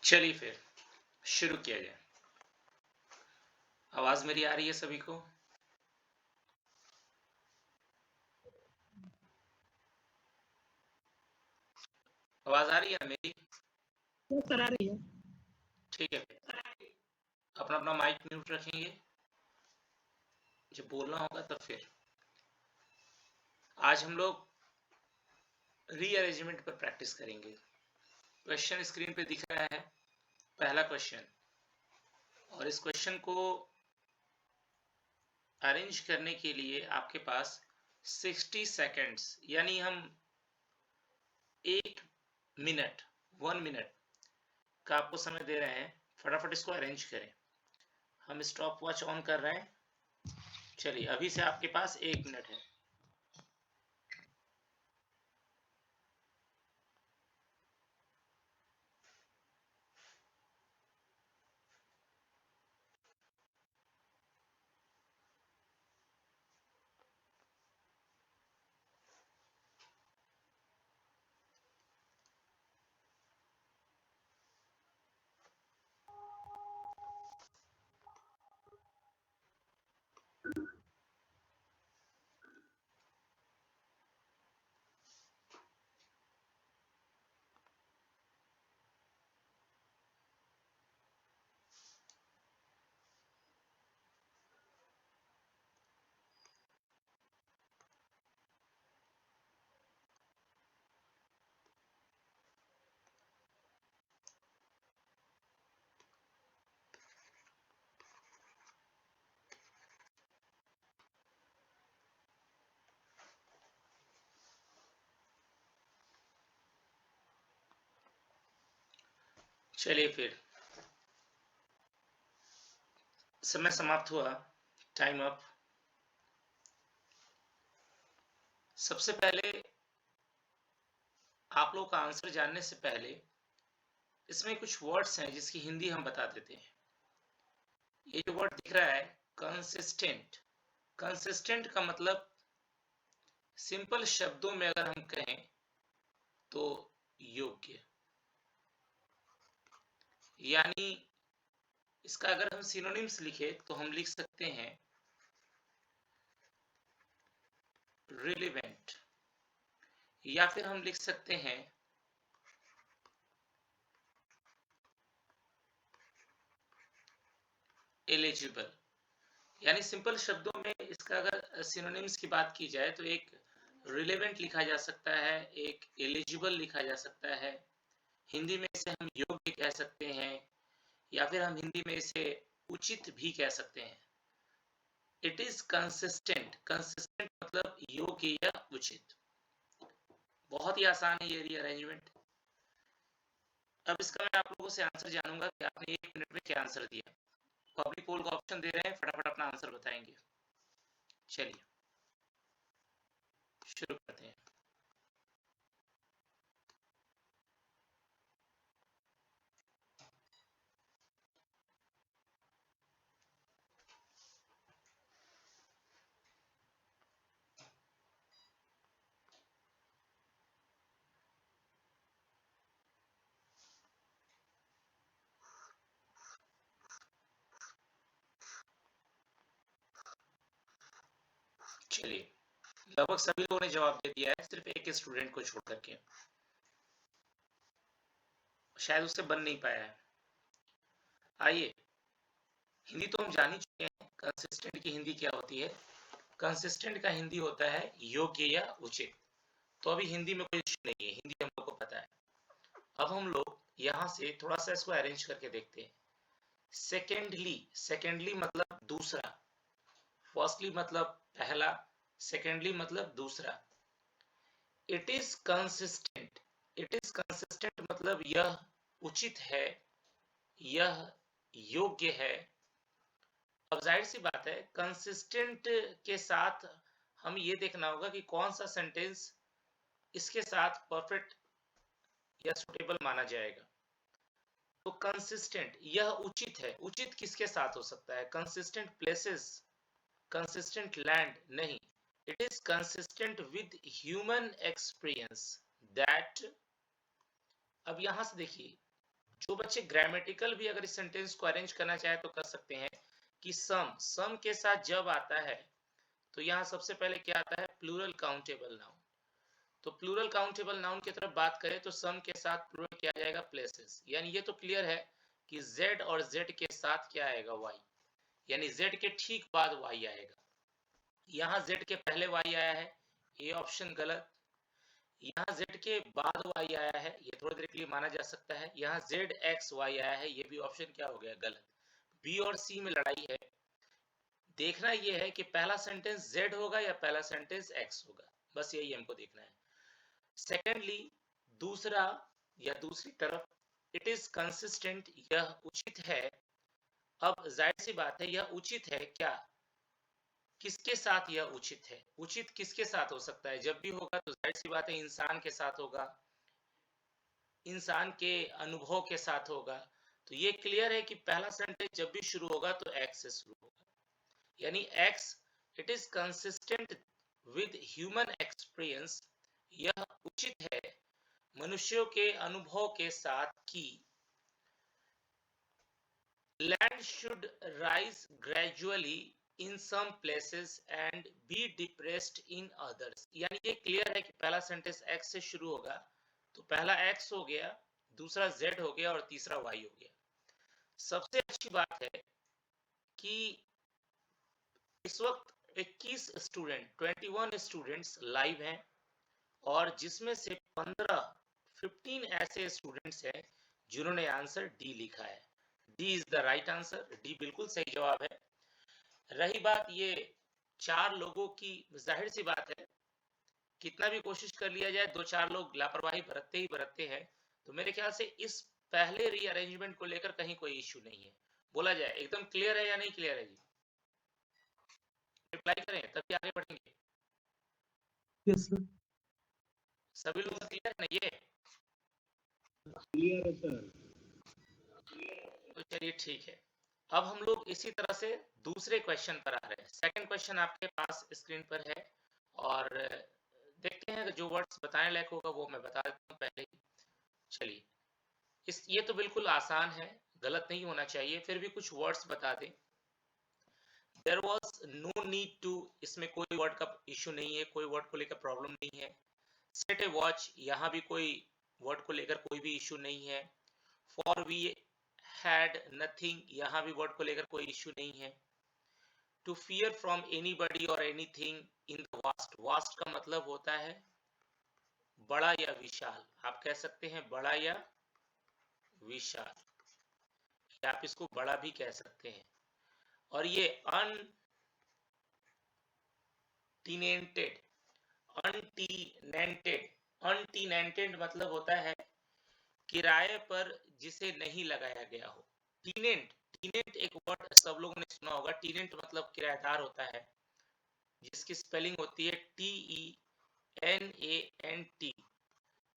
चलिए फिर शुरू किया जाए। आवाज मेरी आ रही है सभी को? आवाज आ रही है मेरी? सर आ रही है। ठीक है, अपना अपना माइक म्यूट रखेंगे। जब बोलना होगा तब फिर। आज हम लोग रीअरेंजमेंट पर प्रैक्टिस करेंगे। क्वेश्चन स्क्रीन पे दिख रहा है, पहला क्वेश्चन। और इस क्वेश्चन को अरेंज करने के लिए आपके पास 60 सेकेंड्स यानी हम 1 मिनट 1 मिनट का आपको समय दे रहे हैं। फटाफट इसको अरेंज करें। हम स्टॉप वॉच ऑन कर रहे हैं। चलिए, अभी से आपके पास 1 मिनट है। चलिए फिर, समय समाप्त हुआ। Time up. सबसे पहले आप लोग का आंसर जानने से पहले इसमें कुछ वर्ड्स हैं जिसकी हिंदी हम बता देते हैं। ये जो वर्ड दिख रहा है, कंसिस्टेंट। कंसिस्टेंट का मतलब सिंपल शब्दों में अगर हम कहें तो योग्य। यानी इसका अगर हम सिनोनिम्स लिखे तो हम लिख सकते हैं रिलेवेंट, या फिर हम लिख सकते हैं एलिजिबल। यानी सिंपल शब्दों में इसका अगर सिनोनिम्स की बात की जाए तो एक रिलेवेंट लिखा जा सकता है, एक एलिजिबल लिखा जा सकता है। हिंदी में इसे हम योग्य कह सकते हैं, या फिर हम हिंदी में इसे उचित भी कह सकते हैं। It is consistent. कंसिस्टेंट मतलब योग्य या उचित। बहुत ही आसान है ये रीअरेंजमेंट। अब इसका मैं आप लोगों से आंसर जानूंगा कि आपने 1 मिनट में क्या आंसर दिया। पब्लिक पोल का ऑप्शन दे रहे हैं, फटाफट अपना आंसर बताएंगे। चलिए शुरू करते हैं। चलिए, लगभग सभी लोगों ने जवाब दे दिया है, सिर्फ एक स्टूडेंट को छोड़ करके। शायद उससे बन नहीं पाया है। आइए, हिंदी तो हम जान ही चुके हैं। कंसिस्टेंट की हिंदी क्या होती है? कंसिस्टेंट का हिंदी होता है योग्य या उचित। तो अभी हिंदी में कोई इश्यू नहीं है, हिंदी हम लोग को पता है। अब हम लोग यहाँ से थोड़ा सा इसको अरेंज करके देखते हैं। सेकेंडली, सेकेंडली मतलब दूसरा। फर्स्टली मतलब पहला, सेकेंडली मतलब दूसरा। It is consistent. It is consistent मतलब यह उचित है, यह योग्य है। अब जाहिर सी बात है, कंसिस्टेंट के साथ हम ये देखना होगा कि कौन सा सेंटेंस इसके साथ परफेक्ट या सुटेबल माना जाएगा। तो कंसिस्टेंट, यह उचित है। उचित किसके साथ हो सकता है? कंसिस्टेंट प्लेसेस, कंसिस्टेंट लैंड नहीं। It is consistent with human experience that. अब यहां से देखिए, जो बच्चे ग्रामेटिकल भी अगर इस सेंटेंस को अरेंज करना चाहे तो कर सकते हैं कि सम के साथ जब आता है तो यहाँ सबसे पहले क्या आता है, प्लूरल काउंटेबल नाउन। तो प्लूरल काउंटेबल नाउन की तरफ बात करें तो सम के साथ प्लूरल क्या आ जाएगा, प्लेसेस। यानी ये तो क्लियर है कि z और z के साथ क्या आएगा, y। यानी z के ठीक बाद y आएगा। यहाँ z के पहले y आया है, ये ऑप्शन गलत। यहाँ z के बाद y आया है, ये थोड़ी देर के लिए माना जा सकता है। यहाँ z x y आया है, ये भी ऑप्शन क्या हो गया, गलत। b और c में लड़ाई है। देखना यह है कि पहला सेंटेंस z होगा या पहला सेंटेंस x होगा, बस यही हमको देखना है। सेकेंडली, दूसरा या दूसरी तरफ, इट इज कंसिस्टेंट, यह उचित है। अब जाहिर सी बात है, यह उचित है क्या, किसके साथ यह उचित है? उचित किसके साथ हो सकता है? जब भी होगा तो जाहिर सी बात है इंसान के साथ होगा, इंसान के अनुभव के साथ होगा। तो ये क्लियर है कि पहला सेंटेंस जब भी शुरू होगा तो एक्स से शुरू होगा, यानी X, it is consistent with human experience, यह उचित है मनुष्यों के अनुभव के साथ कि land should rise gradually in some places and be depressed in others. यानी ये क्लियर है कि पहला सेंटेंस एक्स से शुरू होगा, तो पहला एक्स हो गया, दूसरा जेड हो गया और तीसरा वाई हो गया। सबसे अच्छी बात है कि इस वक्त 21 स्टूडेंट्स लाइव हैं और जिसमें से 15 ऐसे स्टूडेंट्स हैं जिन्होंने आंसर डी लिखा है। D is the right answer, D बिल्कुल सही जवाब है। रही बात ये 4 लोगों की, जाहिर सी बात है कितना भी कोशिश कर लिया जाए 2-4 लोग लापरवाही बरतते ही बरतते हैं। तो मेरे ख्याल से इस पहले रीअरेंजमेंट को लेकर कहीं कोई इश्यू नहीं है। बोला जाए एकदम क्लियर है या नहीं क्लियर है जी? रिप्लाई करें तभी आगे बढ़ेंगे। Yes sir. सभी लोग क्लियर है ना ये? क्लियर है सर। तो चलिए ठीक है। अब हम लोग इसी तरह से दूसरे क्वेश्चन पर आ रहे हैं। सेकंड क्वेश्चन आपके पास स्क्रीन पर है और देखते हैं जो वर्ड्स बताने लायक होगा वो मैं बता देता हूँ पहले ही। चलिए, ये तो बिल्कुल आसान है, गलत नहीं होना चाहिए, फिर भी कुछ वर्ड्स बता दें। There was no need to, इसमें कोई वर्ड का इश्यू नहीं है, कोई वर्ड को लेकर प्रॉब्लम नहीं है। सेट ए वॉच, यहाँ भी कोई वर्ड को लेकर कोई भी इश्यू नहीं है। फॉर वी हैड नथिंग, यहाँ भी वर्ड को लेकर कोई इश्यू नहीं है। टू फियर फ्रॉम एनीबडी और anything in the vast, vast का मतलब होता है बड़ा या विशाल, आप कह सकते हैं बड़ा या विशाल, या आप इसको बड़ा भी कह सकते हैं। और ये अनटीनेंटेड, अनटीनेंटेड मतलब होता है किराए पर जिसे नहीं लगाया गया हो। टीनेंट, टीनेंट एक वर्ड सब लोगों ने सुना होगा। टीनेंट मतलब किराएदार होता है, जिसकी स्पेलिंग होती है TENANT।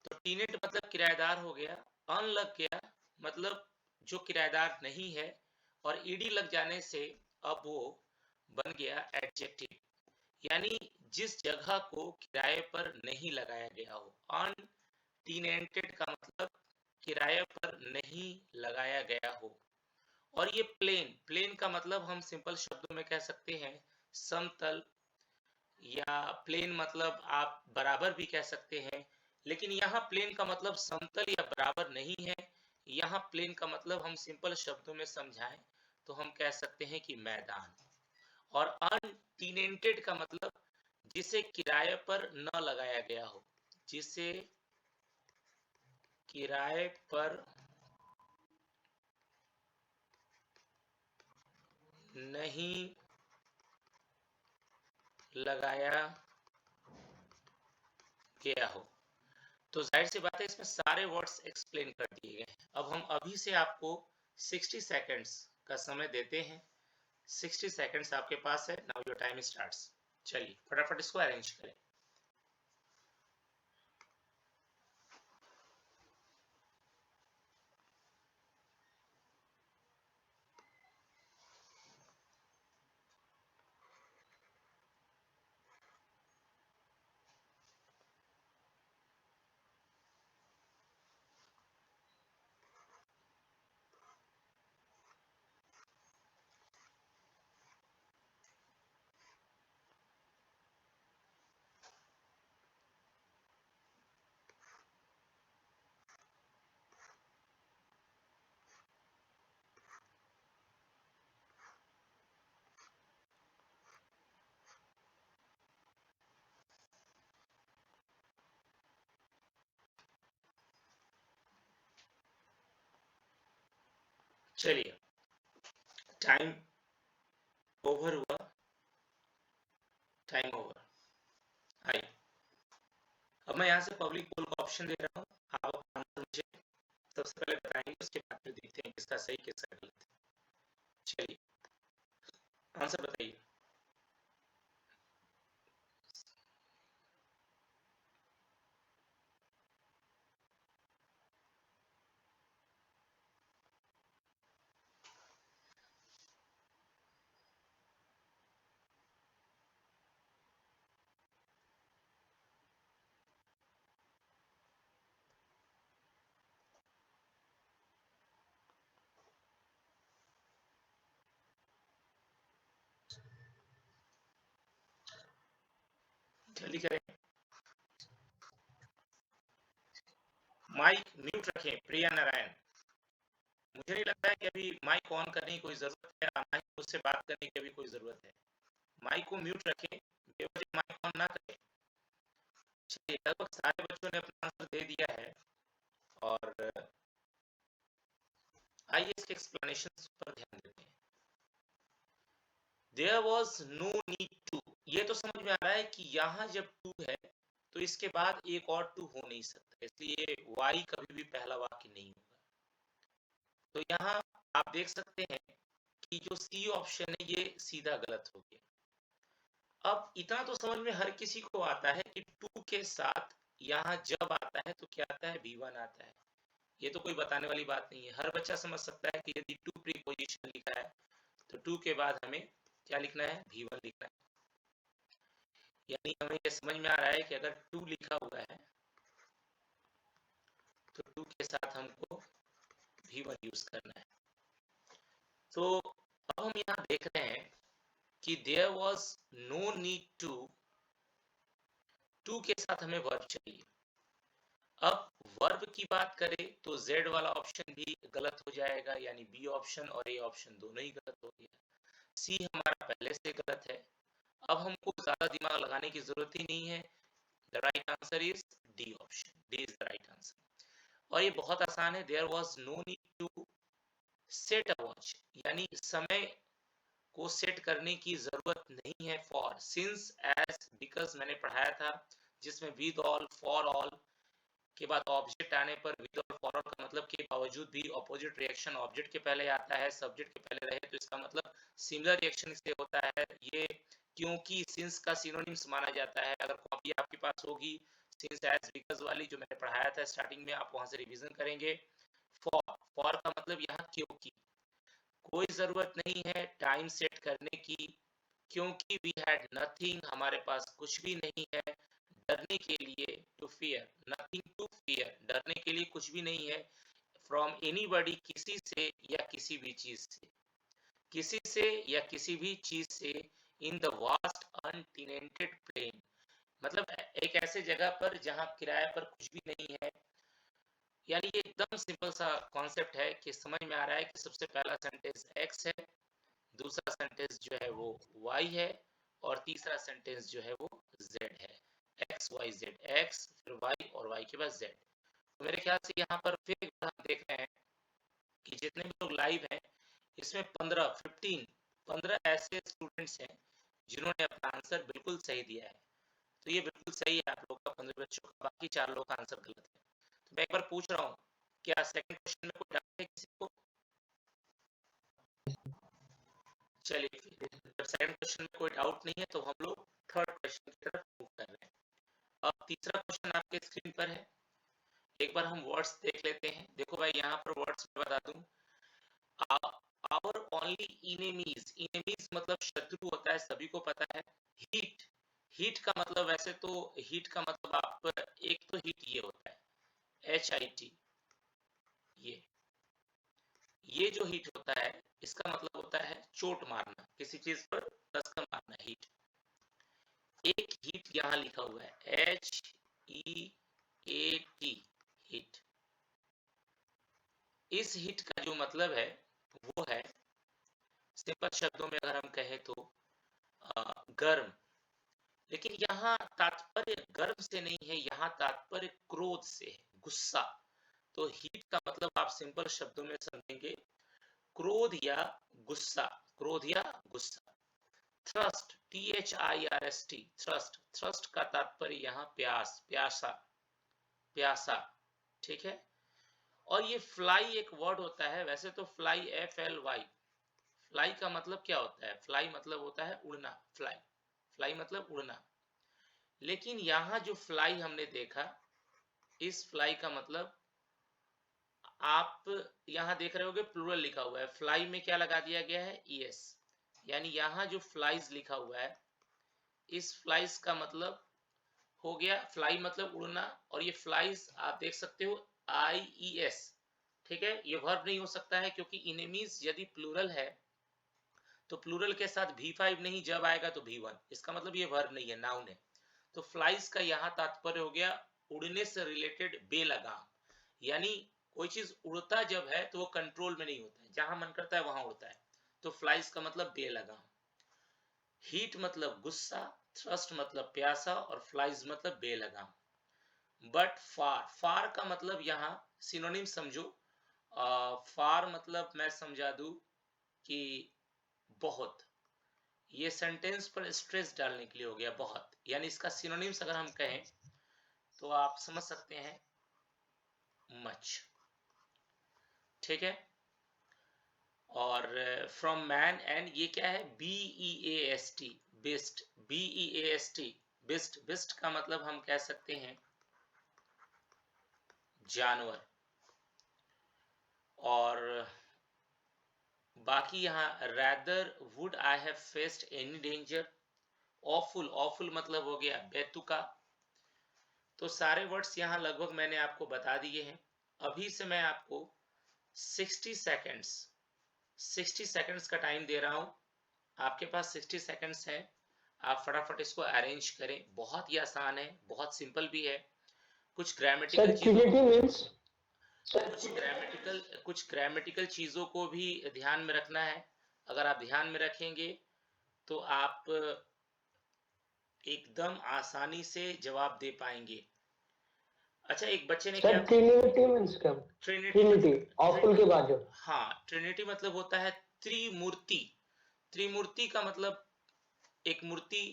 तो टीनेंट मतलब किराएदार हो गया। अन लग गया मतलब जो किराएदार नहीं है, और ईडी लग जाने से अब वो बन गया एडजेक्टिव, यानी जिस जगह को किराए पर नहीं लगाया गया हो। अनटीनेंटेड का मतलब किराए पर नहीं लगाया गया हो। और ये प्लेन, प्लेन का मतलब हम सिंपल शब्दों में कह सकते हैं समतल, या प्लेन मतलब आप बराबर भी कह सकते हैं। लेकिन यहाँ प्लेन का मतलब समतल या बराबर नहीं है। यहाँ प्लेन का मतलब हम सिंपल शब्दों में समझाएं तो हम कह सकते हैं कि मैदान। और अनटीनेंटेड का मतलब जिसे किराए पर न लगाया गया हो, जिसे किराए पर नहीं लगाया गया हो। तो जाहिर सी बात है इसमें सारे वर्ड्स एक्सप्लेन कर दिए गए हैं। अब हम अभी से आपको 60 सेकंड्स का समय देते हैं। 60 सेकंड्स आपके पास है, नाउ योर टाइम स्टार्ट्स। चलिए फटाफट इसको अरेंज करें। चलिए, टाइम ओवर हुआ, टाइम ओवर। आइए, अब मैं यहाँ से पब्लिक पोल का ऑप्शन दे रहा हूँ, आप अपना आंसर मुझे सबसे पहले बताएंगे, उसके बाद फिर देखते हैं किसका सही किसका गलत है। चलिए, आंसर बताइए। जल्दी करें, माइक म्यूट रखें प्रिया नारायण। मुझे नहीं लगता है कि अभी माइक ऑन करने की कोई जरूरत है, ना ही मुझसे बात करने की अभी कोई जरूरत है। माइक को म्यूट रखें, बेवजह माइक ऑन ना करें। चलिए, लगभग सारे बच्चों ने अपना आंसर दे दिया है, और आइए इसके एक्सप्लेनेशन पर ध्यान देते हैं। There was no need to, ये तो समझ में आ रहा है कि यहाँ जब टू है तो इसके बाद एक और टू हो नहीं सकता, इसलिए वाई कभी भी पहला वाक्य नहीं होगा। तो यहाँ आप देख सकते हैं कि जो सी ऑप्शन है ये सीधा गलत हो गया। अब इतना तो समझ में हर किसी को आता है कि टू के साथ यहाँ जब आता है तो क्या आता है, V1 आता है। ये तो कोई बताने वाली बात नहीं है, हर बच्चा समझ सकता है कि यदि टू प्रीपोजिशन लिखा है तो टू के बाद हमें क्या लिखना है, V1 लिखना है। यानी हमें ये समझ में आ रहा है कि अगर टू लिखा हुआ है तो टू के साथ हमको V1 यूज करना है। तो अब हम यहाँ देख रहे हैं कि there was no need to, to के साथ हमें वर्ब चाहिए। अब वर्ब की बात करें तो Z वाला ऑप्शन भी गलत हो जाएगा, यानी बी ऑप्शन और ए ऑप्शन दोनों ही गलत हो गया। सी हमारा पहले से गलत है, अब हमको ज्यादा दिमाग लगाने की जरूरत ही नहीं है। The right answer is D option, D is the right answer. और ये बहुत आसान है, there was no need to set a watch, यानी समय को सेट करने की जरूरत नहीं है। फॉर, सिंस, एज, बिकॉज मैंने पढ़ाया था, जिसमें विद ऑल, फॉर ऑल के बाद ऑब्जेक्ट आने पर विद और फॉर ऑल का मतलब के बावजूद भी अपोजिट रिएक्शन ऑब्जेक्ट के पहले आता है, सब्जेक्ट के पहले रहे तो इसका मतलब सिमिलर रिएक्शन इससे होता है। ये क्योंकि सिंस का सिनोनिम्स माना जाता है। अगर कॉपी आपके पास होगी सिंस एज बिकॉज वाली जो मैंने पढ़ाया था स्टार्टिंग में, आप वहां से रिवीजन करेंगे। फॉर, फॉर का मतलब यहाँ क्योंकि, कोई जरूरत नहीं है टाइम सेट करने की, क्योंकि वी हैड नथिंग, हमारे पास कुछ भी नहीं है। डरने के लिए, to fear, nothing to fear, डरने के लिए कुछ भी नहीं है। फ्रॉम एनीबॉडी, किसी से या किसी भी चीज से, किसी से या किसी भी चीज से। इन द वास्ट अनटेनेंटेड प्लेन, मतलब एक ऐसे जगह पर जहां किराए पर कुछ भी नहीं है। यानी ये एकदम सिंपल सा कॉन्सेप्ट है कि समझ में आ रहा है कि सबसे पहला सेंटेंस एक्स है, दूसरा सेंटेंस जो है वो वाई है, और तीसरा सेंटेंस जो है वो जेड है। एक्स वाई जेड, एक्स फिर वाई और वाई के बाद जेड। तो मेरे ख्याल से यहाँ पर फिर हम देख रहे हैं कि जितने भी लोग लाइव हैं इसमें 15 ऐसे स्टूडेंट्स हैं जिन्होंने अपना आंसर बिल्कुल सही दिया है। तो ये बिल्कुल सही है आप लोग का, 15 बच्चों का, बाकी 4 लोग का आंसर गलत है। तो मैं एक बार पूछ रहा हूँ, क्या सेकंड क्वेश्चन में कोई डाउट है किसी को? चलिए, जब सेकंड क्वेश्चन में कोई डाउट नहीं है तो हम लोग थर्ड क्वेश्चन की तरफ मूव कर रहे हैं। अब तीसरा क्वेश्चन आपके स्क्रीन पर है, एक बार हम वर्ड्स देख लेते हैं। देखो भाई, यहाँ पर वर्ड्स में बता दूं, आवर ओनली इनेमीज, इनेमीज मतलब शत्रु होता है, सभी को पता है। हीट, हीट का मतलब, वैसे तो हीट का मतलब आप, एक तो हीट ये होता है HIT, ये जो हीट होता है इसका मतलब होता है चोट मारना, किसी चीज पर कसकर मारना, हीट। एक हीट यहाँ लिखा हुआ है HEAT, हीट। इस हीट का जो मतलब है वो है, सिंपल शब्दों में अगर हम कहें तो गर्म। लेकिन यहाँ तात्पर्य गर्म से नहीं है, यहाँ तात्पर्य क्रोध से है, गुस्सा। तो हीट का मतलब आप सिंपल शब्दों में समझेंगे क्रोध या गुस्सा, क्रोध या गुस्सा। थ्रस्ट, THIRST, थ्रस्ट, थ्रस्ट का तात्पर्य यहाँ प्यास, प्यासा, प्यासा, ठीक है। और ये फ्लाई एक वर्ड होता है, वैसे तो फ्लाई FLY, फ्लाई का मतलब क्या होता है, फ्लाई मतलब होता है उड़ना, फ्लाई, फ्लाई मतलब उड़ना। लेकिन यहाँ जो फ्लाई हमने देखा, इस फ्लाई का मतलब आप यहाँ देख रहे होगे प्लूरल लिखा हुआ है, फ्लाई में क्या लगा दिया गया है, ES, यानी यहाँ जो फ्लाइज लिखा हुआ है, इस फ्लाइज का मतलब हो गया, फ्लाई मतलब उड़ना, और ये फ्लाइज आप देख सकते हो IES, ठीक है। ये वर्ब नहीं हो सकता है क्योंकि इनेमीज यदि प्लूरल है तो प्लूरल के साथ V5 नहीं, जब आएगा तो V1, इसका मतलब ये वर्ब नहीं है, नाउन है। तो फ्लाइज का यहाँ तात्पर्य हो गया उड़ने से रिलेटेड बेलगाम, यानी कोई चीज उड़ता जब है तो वो कंट्रोल में नहीं होता है, जहां मन करता है वहां उड़ता है, तो फ्लाइज का मतलब बेलगाम। हीट मतलब गुस्सा, थ्रस्ट मतलब प्यासा, और फ्लाइज मतलब बेलगाम। बट फार, फार का मतलब यहाँ सिनोनिम समझो, फार मतलब मैं समझा दूं कि बहुत, ये सेंटेंस पर स्ट्रेस डालने के लिए हो गया बहुत, यानी इसका सिनोनिम्स अगर हम कहें तो आप समझ सकते हैं मच, ठीक है। और फ्रॉम मैन, एंड ये क्या है, BEAST, best, BEAST, best, best का मतलब हम कह सकते हैं जानवर। और बाकी यहाँ rather would I have faced any danger, awful, awful मतलब हो गया बेतुका। तो सारे वर्ड्स यहाँ लगभग मैंने आपको बता दिए हैं। अभी से मैं आपको 60 सेकेंड्स, 60 सेकेंड्स का टाइम दे रहा हूँ, आपके पास 60 सेकेंड्स है, आप फटाफट इसको अरेंज करें। बहुत ही आसान है, बहुत सिंपल भी है। कुछ ग्रामेटिकल चीजों कुछ ग्रामेटिकल चीजों को भी ध्यान में रखना है। अगर आप ध्यान में रखेंगे तो आप एकदम आसानी से जवाब दे पाएंगे। अच्छा, एक बच्चे ने क्या, ट्रिनिटी मींस क्या? ट्रिनिटी ऑफुल के बाद जो, हाँ, ट्रिनिटी मतलब होता है त्रिमूर्ति। त्रिमूर्ति का मतलब एक मूर्ति,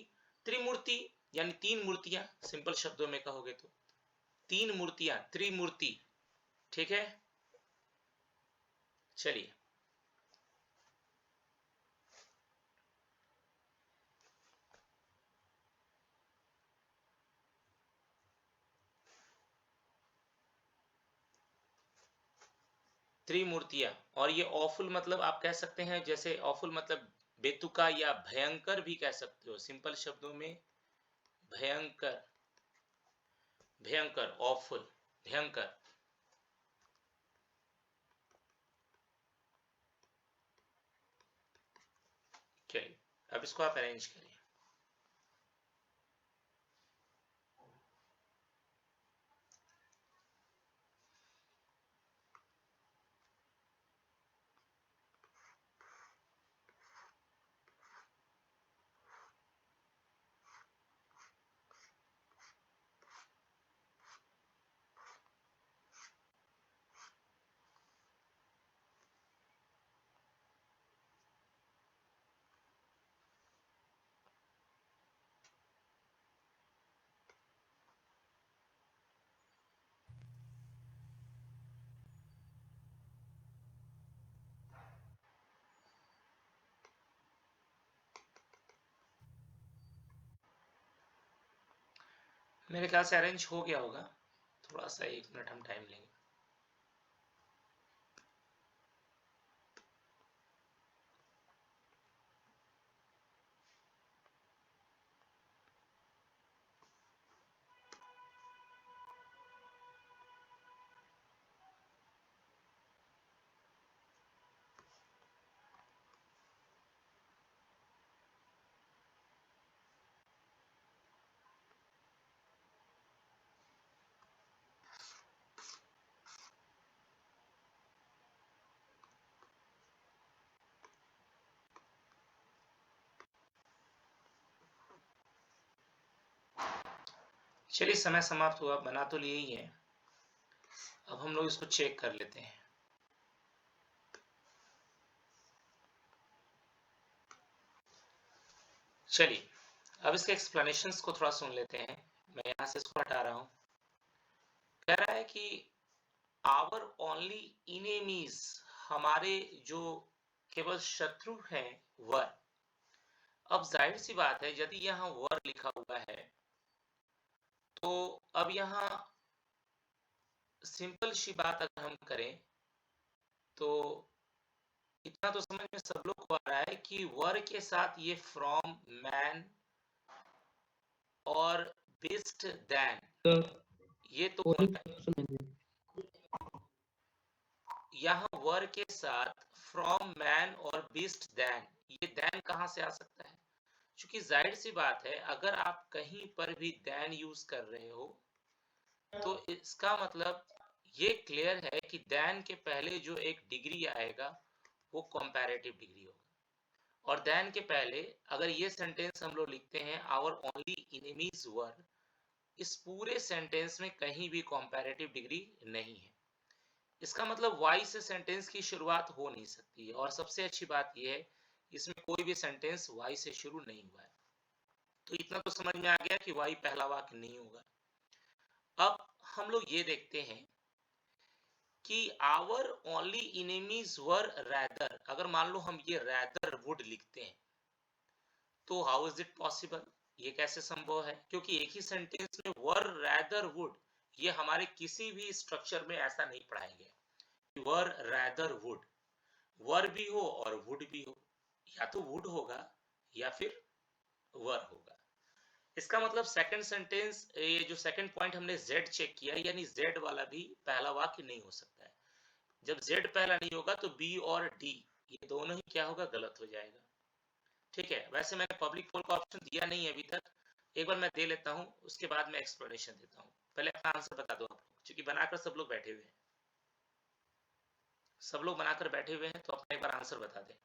त्रिमूर्ति यानी तीन मूर्तियां, सिंपल शब्दों में कहोगे तो तीन मूर्तियां, त्रिमूर्ति, ठीक है। चलिए, त्रिमूर्तियां। और ये ऑफुल मतलब आप कह सकते हैं, जैसे ऑफुल मतलब बेतुका या भयंकर भी कह सकते हो, सिंपल शब्दों में भयंकर, भयंकर, ऑफुल, भयंकर। चलिए, अब इसको आप अरेंज करिए। मेरे ख्याल से अरेंज हो गया होगा, थोड़ा सा 1 मिनट हम टाइम लेंगे। चलिए, समय समाप्त हुआ, बना तो लिए ही है, अब हम लोग इसको चेक कर लेते हैं। चलिए अब इसके एक्सप्लेनेशंस को थोड़ा सुन लेते हैं। मैं यहाँ से इसको हटा रहा हूँ। कह रहा है कि आवर ओनली इनेमीज, हमारे जो केवल शत्रु हैं वर। अब जाहिर सी बात है यदि यहाँ वर लिखा हुआ है तो अब यहाँ सिंपल सी बात अगर हम करें तो इतना तो समझ में सब लोग को आ रहा है कि वर के साथ ये फ्रॉम, मैन और बिस्ट देन, ये तो यहाँ वर के साथ फ्रॉम, मैन और बिस्ट देन, ये देन कहां से आ सकता है? क्योंकि जाहिर सी बात है अगर आप कहीं पर भी देन यूज कर रहे हो तो इसका मतलब ये क्लियर है कि देन के पहले जो एक डिग्री आएगा वो कंपैरेटिव डिग्री होगा। और देन के पहले अगर ये सेंटेंस हम लोग लिखते हैं आवर ओनली इनेमीज वर, इस पूरे सेंटेंस में कहीं भी कंपैरेटिव डिग्री नहीं है। इसका मतलब वाई से सेंटेंस की शुरुआत हो नहीं सकती है। और सबसे अच्छी बात यह है इसमें कोई भी सेंटेंस वाई से शुरू नहीं हुआ है। तो इतना तो समझ में आ गया कि वाई पहला वाक्य नहीं होगा। अब हम लोग ये देखते हैं कि our only enemies were rather, अगर मान लो हम ये रैदर वुड लिखते हैं तो हाउ इज इट पॉसिबल, ये कैसे संभव है? क्योंकि एक ही सेंटेंस में वर रैदर वुड, ये हमारे किसी भी स्ट्रक्चर में ऐसा नहीं पढ़ाया गया। वर रैदर वुड, वर भी हो और वुड भी हो, या तो वुड होगा या फिर वर होगा। इसका मतलब सेकंड सेंटेंस, ये जो सेकंड पॉइंट हमने जेड चेक किया, यानी जेड वाला भी पहला वाक्य नहीं हो सकता है। जब जेड पहला नहीं होगा तो बी और डी ये दोनों ही क्या होगा, गलत हो जाएगा। ठीक है, वैसे मैंने पब्लिक पोल का ऑप्शन दिया नहीं है अभी तक, एक बार मैं दे लेता हूं, उसके बाद मैं एक्सप्लेनेशन देता हूं। पहले अपना आंसर बता दो आप लोग, क्योंकि बनाकर सब लोग बैठे हुए हैं, सब लोग बनाकर बैठे हुए हैं, तो अपना एक बार आंसर बता दें।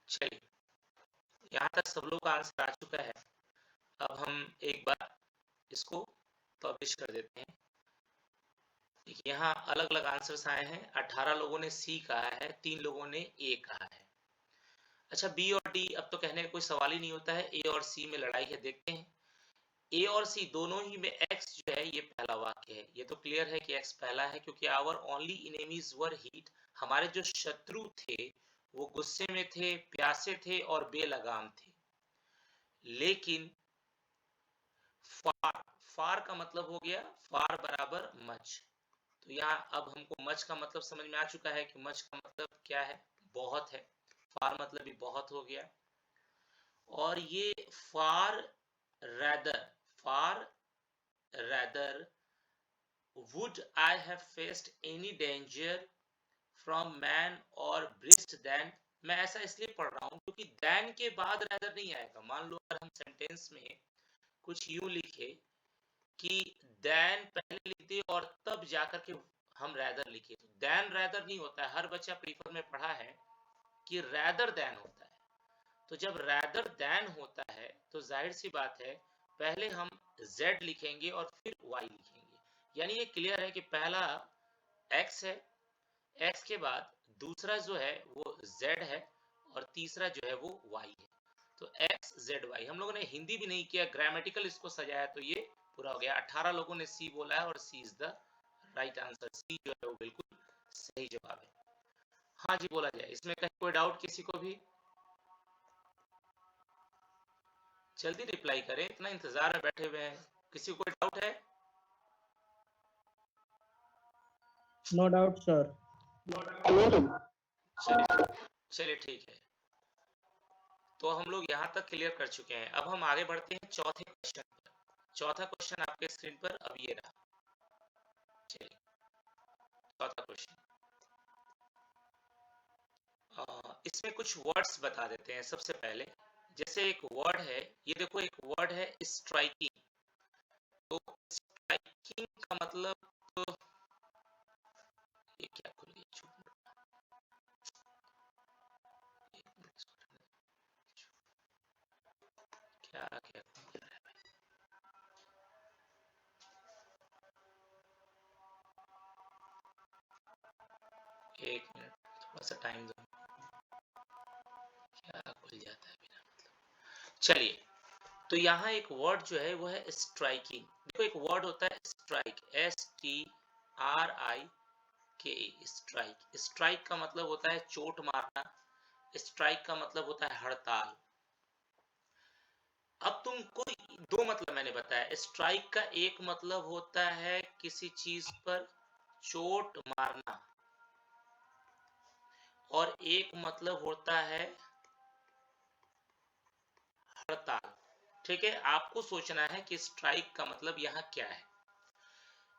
चलिए यहाँ तक सब लोग का आंसर आ चुका है। अब हम एक बार इसको पब्लिश कर देते हैं। यहाँ अलग अलग आंसर्स आए हैं। 18 लोगों ने सी कहा है, 3 लोगों ने ए कहा है। अच्छा, बी और डी अब तो कहने का कोई सवाल ही नहीं होता है, ए और सी में लड़ाई है। देखते हैं ए और सी दोनों ही में एक्स जो है ये पहला वाक्य है। ये तो क्लियर है कि एक्स पहला है, क्योंकि our only enemies were heat, हमारे जो शत्रु थे वो गुस्से में थे, प्यासे थे और बेलगाम थे। लेकिन फार, फार का मतलब हो गया फार बराबर मच। तो यहाँ अब हमको मच का मतलब समझ में आ चुका है कि मच का मतलब क्या है, बहुत है। फार मतलब भी बहुत हो गया। और ये far rather, far rather would I have faced any danger from man or beast than, मैं ऐसा इसलिए पढ़ रहा हूं क्योंकि then के बाद rather नहीं आएगा। मान लो अगर हम सेंटेंस में कुछ यूं लिखे कि then पहले लिख दिए और तब जाकर के हम rather लिखे, तो then rather नहीं होता है। हर बच्चा प्रीफर में पढ़ा है कि rather than होता है। तो जब rather than होता है तो जाहिर सी बात है पहले हम z लिखेंगे और फिर y लिखेंगे। यानी ये क्लियर है कि पहला x है, x के बाद दूसरा जो है वो z है और तीसरा जो है वो y है। तो x z y, हम लोगों ने हिंदी भी नहीं किया, ग्रामेटिकल इसको सजाया, तो ये पूरा हो गया। 18 लोगों ने सी बोला है और सी इज द राइट आंसर। सी जो है वो बिल्कुल सही जवाब है। हाँ जी, बोला जाए। इसमें कहीं कोई डाउट किसी को भी? जल्दी रिप्लाई करें, इतना इंतजार में बैठे हुए हैं। किसी को कोई डाउट है? No doubt sir. चलिए ठीक है, तो हम लोग यहाँ तक क्लियर कर चुके हैं। अब हम आगे बढ़ते हैं चौथे क्वेश्चन पर। चौथा क्वेश्चन आपके स्क्रीन पर अब ये रहा। चलिए चौथा क्वेश्चन, इसमें कुछ वर्ड्स बता देते हैं सबसे पहले। जैसे एक वर्ड है, ये देखो एक वर्ड है स्ट्राइकिंग। तो स्ट्राइकिंग का मतलब तो ये क्या खुल गया, क्या क्या खुल रहा है? एक मिनट, थोड़ा सा टाइम दो, क्या खुल जाता है बिना मतलब। चलिए, तो यहाँ एक वर्ड जो है वो है स्ट्राइकिंग। देखो एक वर्ड होता है स्ट्राइक, STRIK, स्ट्राइक। स्ट्राइक का मतलब होता है चोट मारना, स्ट्राइक का मतलब होता है हड़ताल। अब तुमको दो मतलब मैंने बताया। स्ट्राइक का एक मतलब होता है किसी चीज पर चोट मारना, और एक मतलब होता है हड़ताल। ठीक है, आपको सोचना है कि स्ट्राइक का मतलब यहाँ क्या है।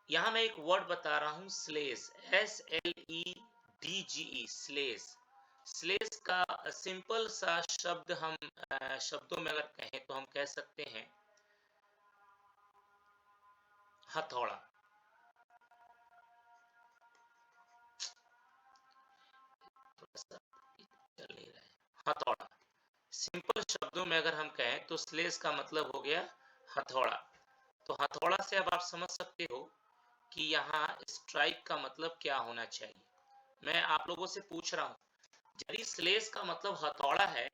यहाँ मैं एक वर्ड बता रहा हूं, स्लेज, SLEDGE, स्लेज। स्लेज का सिंपल सा शब्द हम शब्दों में अगर कहें तो हम कह सकते हैं हथौड़ा। चल नहीं रहा है, हथौड़ा। सिंपल शब्दों में अगर हम कहें तो स्लेज का मतलब हो गया हथौड़ा। तो हथौड़ा से अब आप समझ सकते हो कि यहाँ स्ट्राइक का मतलब क्या होना चाहिए। मैं आप लोगों से पूछ रहा हूँ, यदि स्लेज का मतलब हथौड़ा है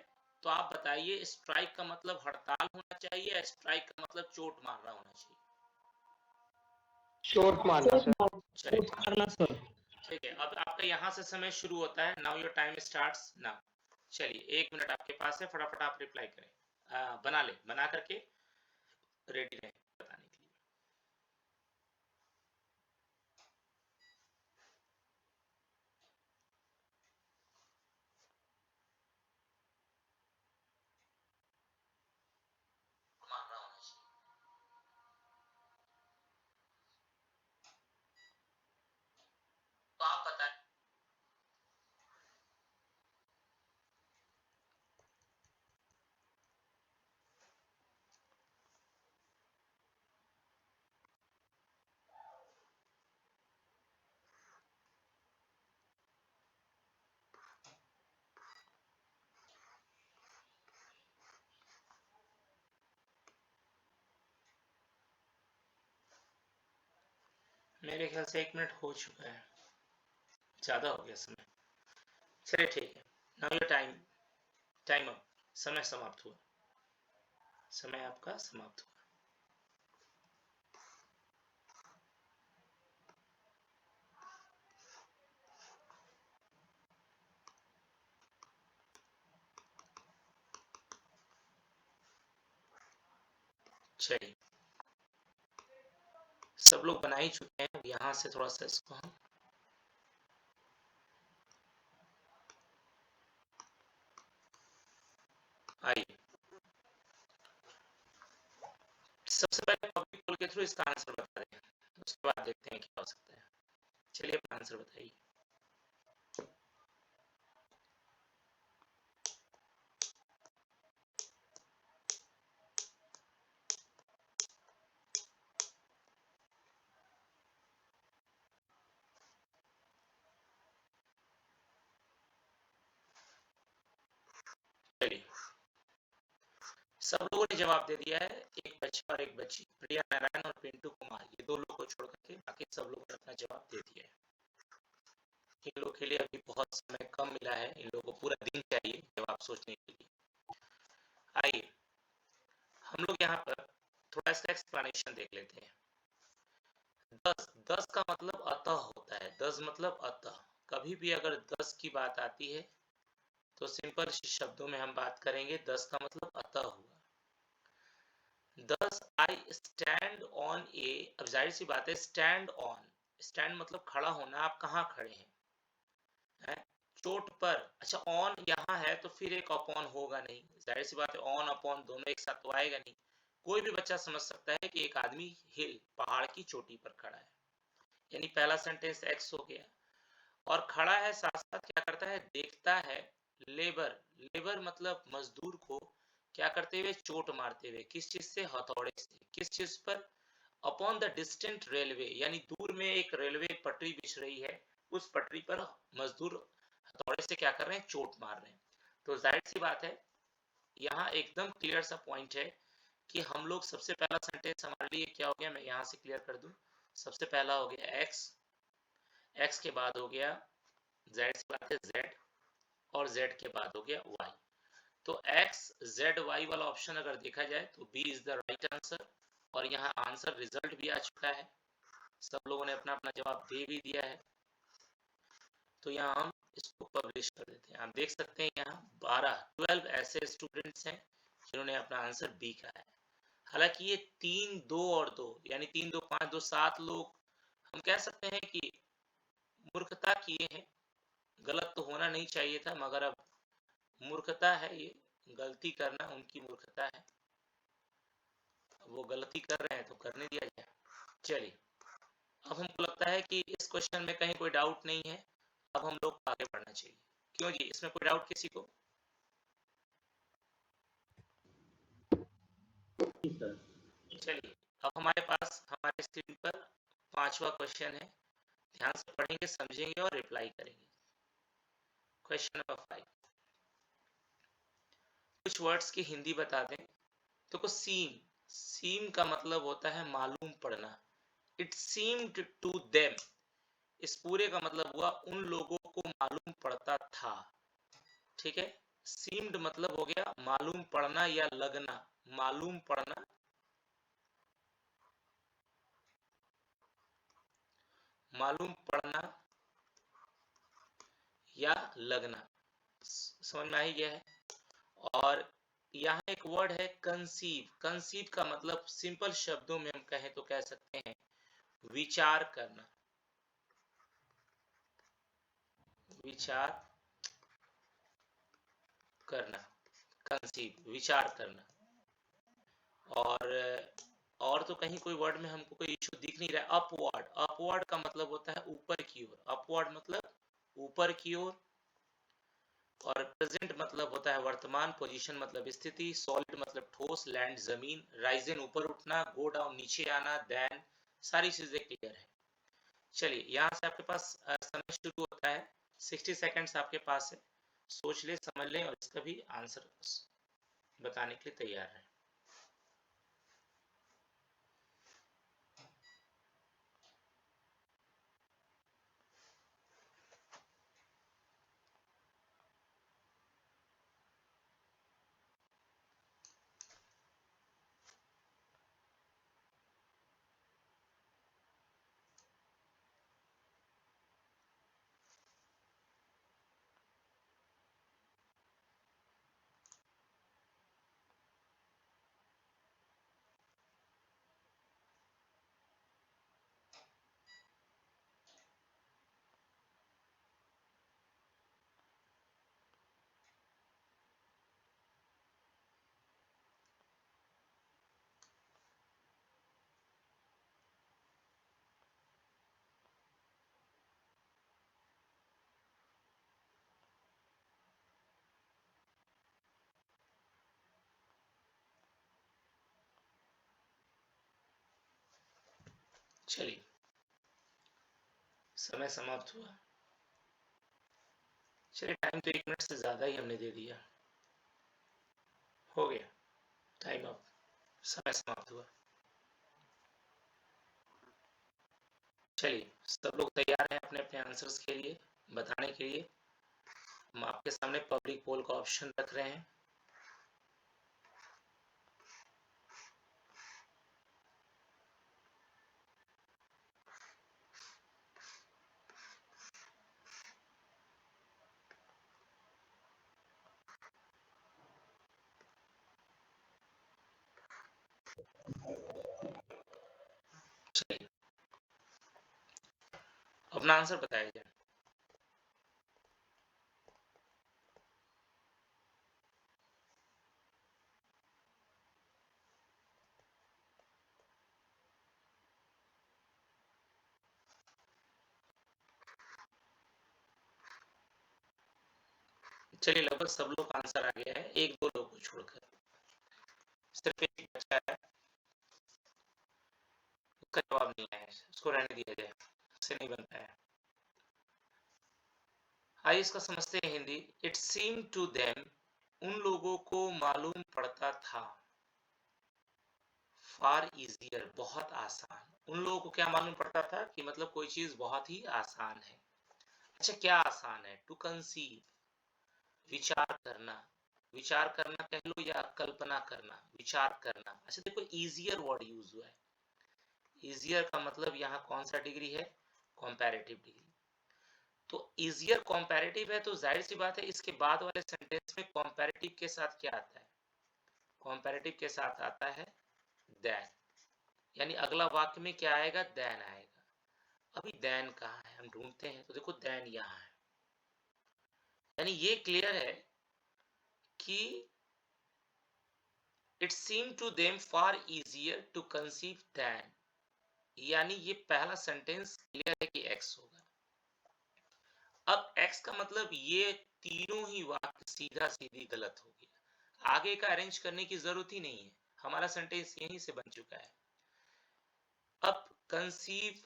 तो आप बताइए स्ट्राइक का मतलब हड़ताल होना चाहिए या स्ट्राइक का मतलब चोट मारना होना चाहिए? चोट मारना सर। चोट मारना सर। ठीक है, अब आपका यहाँ से समय शुरू होता है। Now your time starts now. चलिए 1 मिनट आपके पास है, फटाफट आप रिप्लाई करें। बना ले, बना करके रेडी रहें बताने के लिए। मारना होना चाहिए। तो आप बताएं। मेरे ख्याल से 1 मिनट हो चुका है, ज्यादा हो गया समय। चलिए ठीक है, now your time, time up, समय समाप्त हुआ, समय आपका समाप्त हुआ। चलिए, सब लोग बना ही चुके हैं। यहाँ से थोड़ा सा इसको हम आइए, सबसे पहले पब्लिक पोल के थ्रू इसका आंसर बता दें, उसके बाद देखते हैं क्या हो सकता है। चलिए अपना आंसर बताइए। चलिए, सब लोगों ने जवाब दे दिया है। एक बच्चा और एक बच्ची, प्रिया नारायण और पिंटू कुमार, ये दो लोग को छोड़ करके बाकी सब लोगों ने अपना जवाब दे दिया है। इन लोगों के लिए अभी बहुत समय कम मिला है, इन लोगों को पूरा दिन चाहिए जवाब सोचने के लिए। आइए हम लोग यहाँ पर थोड़ा इसका एक्सप्लेनेशन देख लेते हैं। 10, 10 का मतलब अतः होता है। 10 मतलब अतः। कभी भी अगर 10 की बात आती है तो सिंपल शब्दों में हम बात करेंगे, 10 का मतलब अतः हुआ। 10 आई स्टैंड ऑन ए, अब जाहिर सी बात है स्टैंड ऑन, स्टैंड मतलब खड़ा होना, आप कहाँ खड़े हैं, है? चोट पर। अच्छा ऑन यहाँ है तो फिर एक अपॉन होगा नहीं, जाहिर सी बात है ऑन अपॉन दोनों एक साथ तो आएगा नहीं। कोई भी बच्चा समझ सकता है कि एक आदमी हिल, पहाड़ की चोटी पर खड़ा है, यानी पहला सेंटेंस एक्स हो गया। और खड़ा है साथ साथ क्या करता है, देखता है लेबर। लेबर मतलब मजदूर को क्या करते हुए, चोट मारते हुए। किस चीज से, हथौड़े से। किस चीज पर, अपॉन द डिस्टेंट रेलवे, यानी दूर में एक रेलवे पटरी बिछ रही है, उस पटरी पर मजदूर हथौड़े से क्या कर रहे हैं, चोट मार रहे हैं। तो जाहिर सी बात है, यहाँ एकदम क्लियर सा पॉइंट है कि हम लोग सबसे पहला सेंटेंस हमारे लिए क्या हो गया, मैं यहाँ से क्लियर कर दूं। सबसे पहला हो गया एक्स, एक्स के बाद हो गया जेड सी बात है जेड, और जेड के बाद हो गया वाई। तो एक्स जेड वाई वाला ऑप्शन अगर देखा जाए तो B is the right answer. और यहाँ आंसर रिजल्ट भी आ चुका है, सब लोगों ने अपना अपना जवाब दे भी दिया है। तो यहाँ हम इसको पब्लिश कर देते हैं। आप देख सकते हैं यहाँ 12 ऐसे स्टूडेंट्स हैं जिन्होंने अपना आंसर बी का है। हालांकि ये 3 2 और 2 यानी 3 2 5 2 7 लोग हम कह सकते हैं कि मूर्खता किए हैं। गलत तो होना नहीं चाहिए था, मगर अब मूर्खता है, ये गलती करना उनकी मूर्खता है। वो गलती कर रहे हैं तो करने दिया जाए। चलिए, अब हमको लगता है कि इस क्वेश्चन में कहीं कोई डाउट नहीं है, अब हम लोग आगे बढ़ना चाहिए। क्यों जी, इसमें कोई डाउट किसी को? चलिए, अब हमारे पास हमारे स्क्रीन पर 5वां क्वेश्चन है। ध्यान से पढ़ेंगे, समझेंगे और रिप्लाई करेंगे। क्वेश्चन नंबर 5, कुछ वर्ड्स की हिंदी बता दें। तो को सीम, सीम का मतलब होता है मालूम पड़ना। इट सीम्ड टू देम, इस पूरे का मतलब हुआ उन लोगों को मालूम पड़ता था। ठीक है, सीम्ड मतलब हो गया मालूम पड़ना या लगना। मालूम पड़ना, मालूम पड़ना या लगना, समझ में आ ही गया है। और यहाँ एक वर्ड है कंसीव। कंसीव का मतलब सिंपल शब्दों में हम कहें तो कह सकते हैं विचार करना। विचार करना, कंसीव विचार करना। और तो कहीं कोई वर्ड में हमको कोई इशू दिख नहीं रहा है। अपवर्ड, अपवर्ड का मतलब होता है ऊपर की ओर। अपवर्ड मतलब ऊपर की ओर। और प्रेजेंट मतलब होता है वर्तमान। पोजीशन मतलब स्थिति। सॉलिड मतलब ठोस, लैंड जमीन। राइजन ऊपर उठना, गो डाउन नीचे आना, देन, सारी चीजें क्लियर है। चलिए, यहाँ से आपके पास समय शुरू होता है। 60 सेकेंड्स आपके पास है, सोच ले, समझ ले और इसका भी आंसर बताने के लिए तैयार है। चलिए, समय समाप्त हुआ। चलिए, टाइम तो 1 मिनट से ज्यादा ही हमने दे दिया। हो गया टाइम अप, समय समाप्त हुआ। चलिए, सब लोग तैयार हैं अपने अपने आंसर्स के लिए बताने के लिए। हम आपके सामने पब्लिक पोल का ऑप्शन रख रहे हैं। चलिए, अपना आंसर बताया जाए। चलिए लगभग सब लोग का आंसर आ गया है, एक दो लोग को छोड़कर सिर्फ एक बच्चा है उसका जवाब नहीं आया, उसको रहने दिया जाए, उससे नहीं बन पाया। आइए इसका समझते हैं Hindi. It seem to them, उन लोगों को मालूम पड़ता था, फार इजियर, बहुत आसान। उन लोगों को क्या मालूम पड़ता था कि मतलब कोई चीज बहुत ही आसान है। अच्छा क्या आसान है? टू कंसीव, विचार करना, विचार करना कह लो या कल्पना करना, विचार करना। अच्छा देखो इजियर वर्ड यूज हुआ है, इजियर का मतलब यहाँ कौन सा डिग्री है? Comparative degree. तो इजियर कंपैरेटिव है तो जाहिर सी बात है इसके बाद वाले सेंटेंस में कंपैरेटिव के साथ क्या आता है? कंपैरेटिव के साथ आता है देन, यानी अगला वाक्य में क्या आएगा? देन आएगा। अभी देन कहाँ है हम ढूंढते हैं, तो देखो देन यहाँ है, यानी ये क्लियर है कि it seem to them far easier to conceive than, यानी ये पहला सेंटेंस क्लियर है कि एक्स होगा। अब एक्स का मतलब ये तीनों ही वाक्य सीधा सीधी गलत हो गया, आगे का अरेंज करने की जरूरत ही नहीं है, हमारा सेंटेंस यहीं से बन चुका है। अब conceive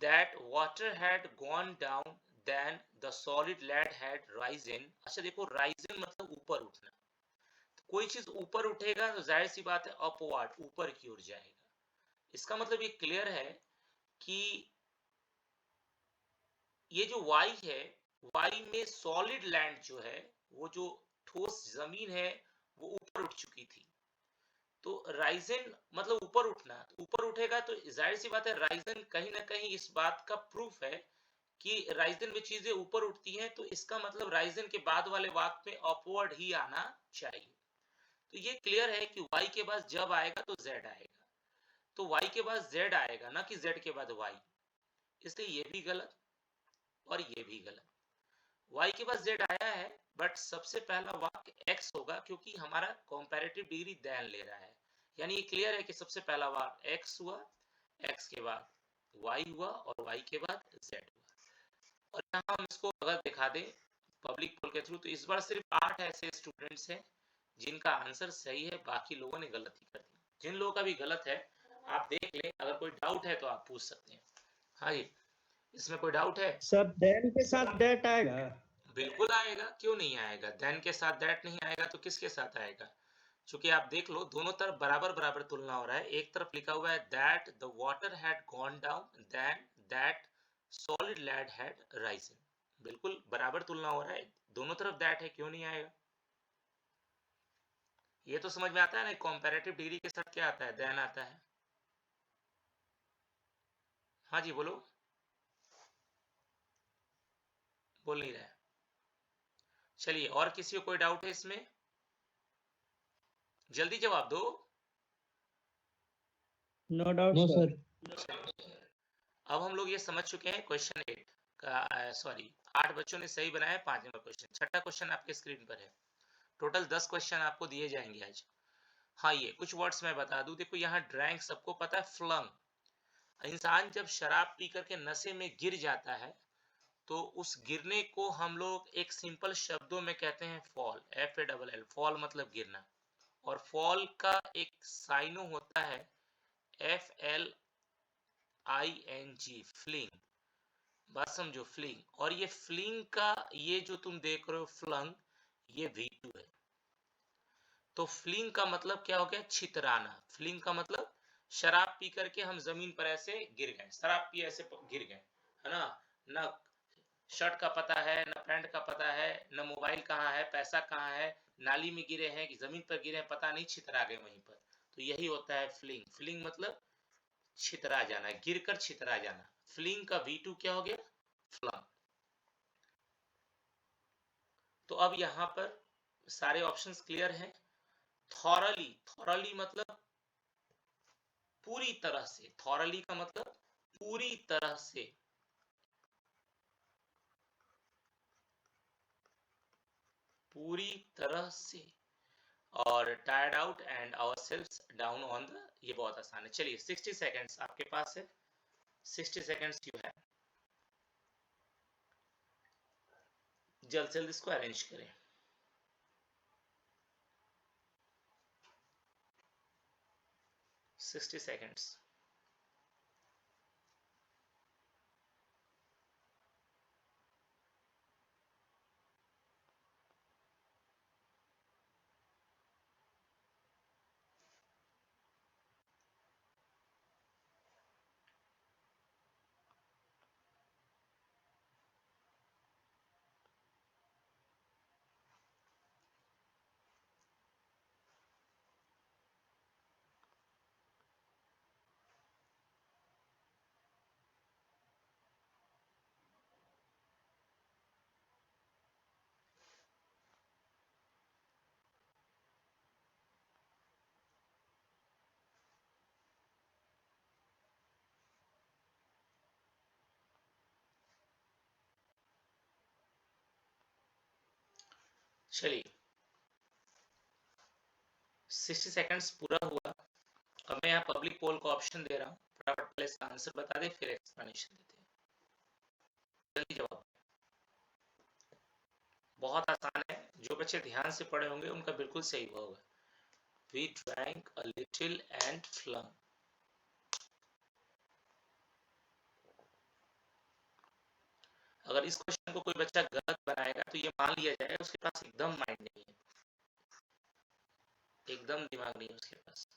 that water had gone down then the solid land had risen। अच्छा देखो risen मतलब ऊपर उठना, तो कोई चीज ऊपर उठेगा तो जाहिर सी बात है अपवर्ड, ऊपर की ओर जाएगा। इसका मतलब ये क्लियर है कि ये जो y है, y में सॉलिड लैंड जो है, वो जो ठोस जमीन है वो ऊपर उठ चुकी थी। तो राइजन मतलब ऊपर उठना, तो ऊपर उठेगा तो जाहिर सी बात है राइजन कहीं ना कहीं इस बात का प्रूफ है कि राइजन में चीजें ऊपर उठती हैं, तो इसका मतलब राइजन के बाद वाले वाक्य में अपवर्ड ही आना चाहिए। तो ये क्लियर है कि y के बाद जब आएगा तो z आएगा, तो y के बाद z आएगा ना कि z के बाद y, इसलिए ये भी गलत और ये भी गलत। y के बाद z आया है बट सबसे पहला वाक्य x होगा क्योंकि हमारा कंपैरेटिव डिग्री देन ले रहा है, यानी ये क्लियर है कि सबसे पहला वाक्य x हुआ, x के बाद y हुआ और y के बाद z हुआ। और यहाँ हम इसको अगर दिखा दें पब्लिक पोल के थ्रू, तो इस बार सिर्फ 8 ऐसे स्टूडेंट्स हैं जिनका आंसर सही है, बाकी लोगों ने गलती कर दी। जिन लोगों का भी गलत है आप देख लें, अगर कोई डाउट है तो आप पूछ सकते हैं। हाँ जी, इसमें कोई डाउट है? सर देन के साथ दैट आएगा? बिल्कुल आएगा, क्यों नहीं आएगा? देन के साथ दैट नहीं आएगा तो किसके साथ आएगा? क्योंकि आप देख लो दोनों तरफ बराबर बराबर तुलना हो रहा है, एक तरफ लिखा हुआ है that the water had gone down then that solid land had risen, बिल्कुल बराबर तुलना हो रहा है, दोनों तरफ दैट है, क्यों नहीं आएगा? ये तो समझ में आता है ना, कंपैरेटिव डिग्री के साथ क्या आता है? देन आता है। हाँ जी बोलो, बोल नहीं रहा है। चलिए और किसी को कोई डाउट है इसमें? जल्दी जवाब दो। No doubt sir. अब हम लोग ये समझ चुके हैं क्वेश्चन 8 का, सॉरी 8 बच्चों ने सही बनाया, 5 नंबर क्वेश्चन। छठा क्वेश्चन आपके स्क्रीन पर है, टोटल 10 क्वेश्चन आपको दिए जाएंगे आज। हाँ ये कुछ वर्ड्स मैं बता दूं, देखो यहाँ ड्रैंक सबको पता है, फ्लंग, इंसान जब शराब पी करके नशे में गिर जाता है तो उस गिरने को हम लोग एक सिंपल शब्दों में कहते हैं फॉल, FALL, फॉल मतलब गिरना। और फॉल का एक साइनो होता है FLING, फ्लिंग, बात समझो, फ्लिंग। और ये फ्लिंग का ये जो तुम देख रहे हो फ्लंग, ये V2 है। तो फ्लिंग का मतलब क्या हो गया? छितराना। फ्लिंग का मतलब शराब पी करके हम जमीन पर ऐसे गिर गए, शराब पी ऐसे गिर गए, है ना, न शर्ट का पता है, न पैंट का पता है, न मोबाइल कहाँ है, पैसा कहाँ है, नाली में गिरे हैं कि जमीन पर गिरे हैं पता नहीं, छितरा गए वहीं पर। तो यही होता है फ्लिंग। फ्लिंग मतलब छितरा जाना, गिरकर छितरा जाना। फ्लिंग का V2 क्या हो गया? फ्लंग। तो अब यहाँ पर सारे ऑप्शंस क्लियर हैं। थॉरली, थॉरली मतलब पूरी तरह से, थॉरली का मतलब पूरी तरह से, पूरी तरह से। और tired out and ourselves down on the, ये बहुत आसान है। चलिए 60 सेकेंड्स आपके पास है, 60 सेकेंड्स यू है। जल्द से जल्द इसको अरेंज करें। Sixty seconds. चलिए 60 सेकंड्स पूरा हुआ। अब मैं यहाँ पब्लिक पोल का ऑप्शन दे रहा हूँ, फटाफट पहले इसका आंसर बता दे फिर एक्सप्लेनेशन देते हैं। जल्दी जवाब। बहुत आसान है, जो बच्चे ध्यान से पढ़े होंगे उनका बिल्कुल सही हुआ होगा। We drank a little and flung. अगर इस क्वेश्चन को कोई बच्चा गलत बनाएगा तो ये मान लिया जाएगा उसके पास एकदम माइंड नहीं है, एकदम दिमाग नहीं है उसके पास।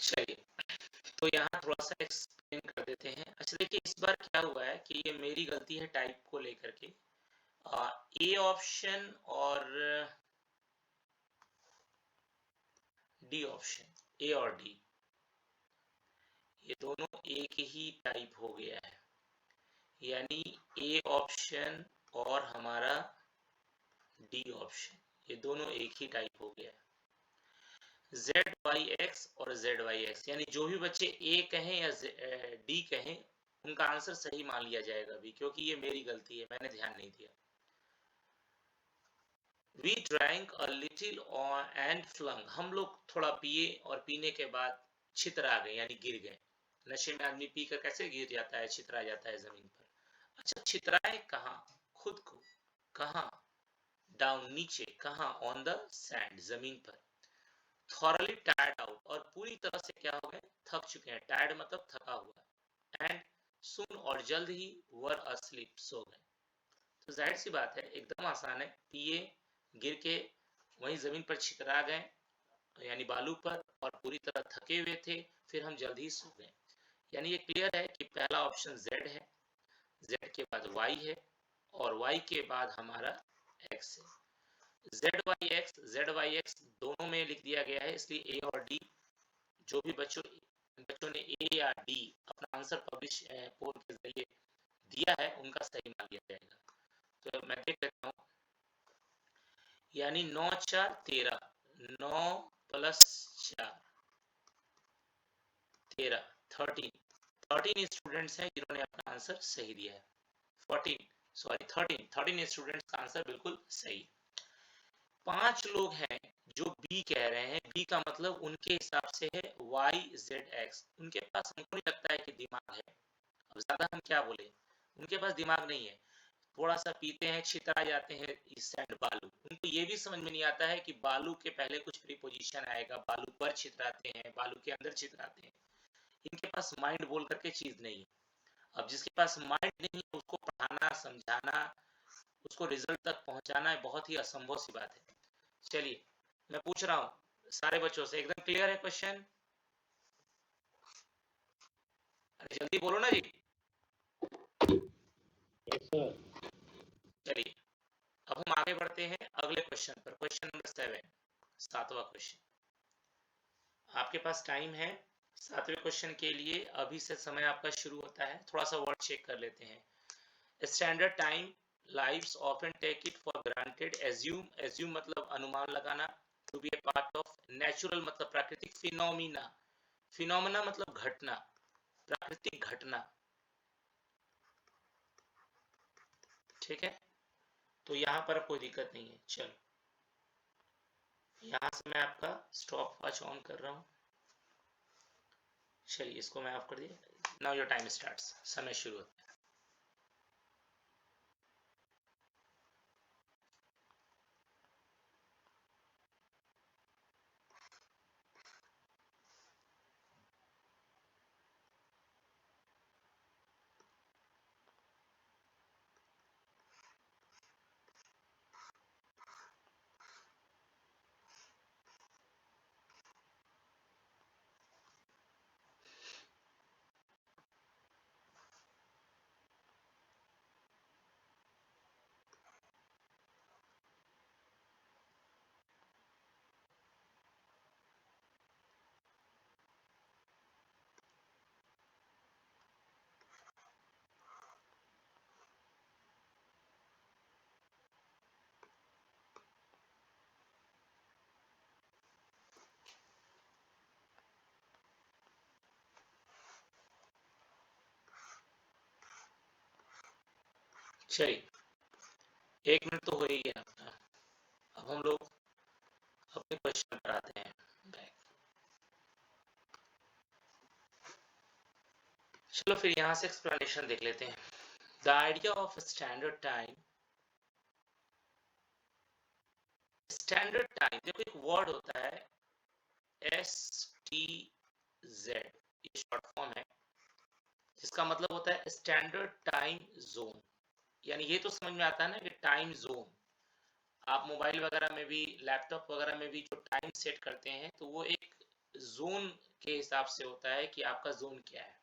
चलिए तो यहाँ थोड़ा सा एक्सप्लेन कर देते हैं। अच्छा देखिए इस बार क्या हुआ है कि ये मेरी गलती है टाइप को लेकर के। ए ऑप्शन और डी ऑप्शन, ए और डी, ये दोनों एक ही टाइप हो गया है, यानी ए ऑप्शन और हमारा डी ऑप्शन ये दोनों एक ही टाइप हो गया है। ZYX और ZYX यानी जो भी बच्चे ए कहें या डी कहें उनका आंसर सही मान लिया जाएगा अभी, क्योंकि ये मेरी गलती है, मैंने ध्यान नहीं दिया। We drank a little and flung, हम लोग थोड़ा पिए और पीने के बाद छितरा गए यानी गिर गए। नशे में आदमी पीकर कैसे गिर जाता है, छितरा जाता है जमीन पर। अच्छा छितराए कहाँ, खुद को, कहाँ, डाउन नीचे, कहाँ, ऑन द सैंड, जमीन पर। थॉरली टायर्ड आउट और पूरी तरह से क्या हो गए, थक चुके हैं, टायर्ड मतलब थका हुआ। एंड सुन और जल्द ही वर अस्लीप, सो गए। तो जाहिर सी बात है एकदम आसान है, पिए, गिर के वहीं जमीन पर छितरा गए यानी बालू पर और पूरी तरह थके हुए थे, फिर हम जल्द ही सो गए। यानी ये क्लियर है कि पहला ऑप्शन Z है, Z के बाद Y है और Y के बाद हमारा X है। ZYX दोनों में लिख दिया गया है, इसलिए A और D जो भी बच्चों ने ए या डी अपना आंसर पब्लिश पोल के जरिए दिया है उनका सही मान लिया जाएगा। तो मैं देख लेता हूँ, यानी 9 4 13, 9 + 4 13, 13 स्टूडेंट्स हैं जिन्होंने अपना आंसर सही दिया है। 13 स्टूडेंट्स का आंसर बिल्कुल सही। 5 लोग हैं जो बी कह रहे हैं, बी का मतलब उनके हिसाब से है YZX, उनके पास हमको नहीं लगता है कि दिमाग है। अब ज्यादा हम क्या बोले, उनके पास दिमाग नहीं है, थोड़ा सा पीते हैं छितरा जाते हैं इस सैंड बालू। उनको ये भी समझ में नहीं आता है कि बालू के पहले कुछ प्रीपोजिशन आएगा, बालू पर छितराते हैं, बालू के अंदर छितराते हैं। इनके पास माइंड बोल करके चीज नहीं है। अब जिसके पास माइंड नहीं है उसको पढ़ाना समझाना, उसको रिजल्ट तक पहुंचाना बहुत ही असंभव सी बात है। चलिए मैं पूछ रहा हूँ सारे बच्चों से, एकदम क्लियर है क्वेश्चन? अरे जल्दी बोलो ना जी। चलिए अब हम आगे बढ़ते हैं अगले क्वेश्चन पर, क्वेश्चन नंबर 7, 7वां क्वेश्चन। आपके पास टाइम है 7वें क्वेश्चन के लिए, अभी से समय आपका शुरू होता है। थोड़ा सा वर्ड चेक कर लेते हैं। Standard time lives often take it for granted. Assume मतलब अनुमान लगाना. To be a part of. Natural मतलब प्राकृतिक. Phenomena मतलब घटना, प्राकृतिक घटना. ठीक है, तो यहां पर कोई दिक्कत नहीं है. चलो, यहां से मैं आपका स्टॉप वॉच ऑन कर रहा हूं. चलिए, इसको मैं ऑफ कर दिया. Now your time starts. समय शुरू होता है. चलिए, 1 मिनट तो हो ही गया अपना. अब हम लोग अपने क्वेश्चन पर आते हैं. चलो फिर यहां से एक्सप्लेनेशन देख लेते हैं. The idea of standard time. Standard time, देखो एक वर्ड होता है STZ, ये शॉर्ट फॉर्म है, जिसका मतलब होता है स्टैंडर्ड टाइम जोन. यानी ये तो समझ में आता है ना कि टाइम जोन. आप मोबाइल वगैरह में भी, लैपटॉप वगैरह में भी जो टाइम सेट करते हैं, तो वो एक जोन के हिसाब से होता है कि आपका जोन क्या है.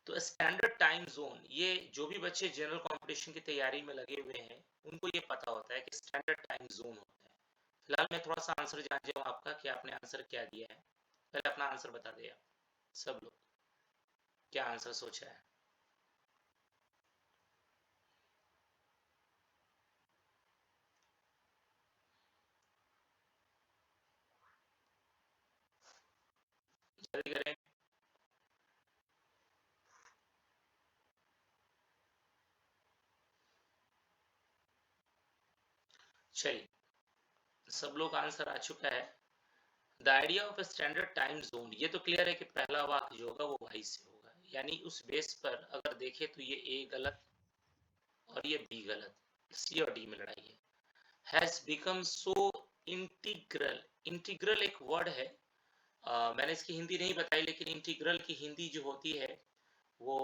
तो स्टैंडर्ड टाइम जोन, ये जो भी बच्चे जनरल कंपटीशन की तैयारी में लगे हुए हैं, उनको ये पता होता है कि स्टैंडर्ड टाइम जोन होता है. फिलहाल मैं थोड़ा सा आंसर जान जाऊँ आपका कि आपने आंसर क्या दिया है. पहले अपना आंसर बता दिया सब लोग, क्या आंसर सोचा है. जल्दी करें. चलिए, सब लोग आंसर आ चुका है. The idea of standard time zone, ये तो क्लियर है कि पहला वाक्य जो होगा वो वाई से होगा. यानी उस बेस पर अगर देखें तो ये ए गलत और ये बी गलत, सी और डी में लड़ाई है. Has become so integral. Integral एक वर्ड है, मैंने इसकी हिंदी नहीं बताई, लेकिन इंटीग्रल की हिंदी जो होती है वो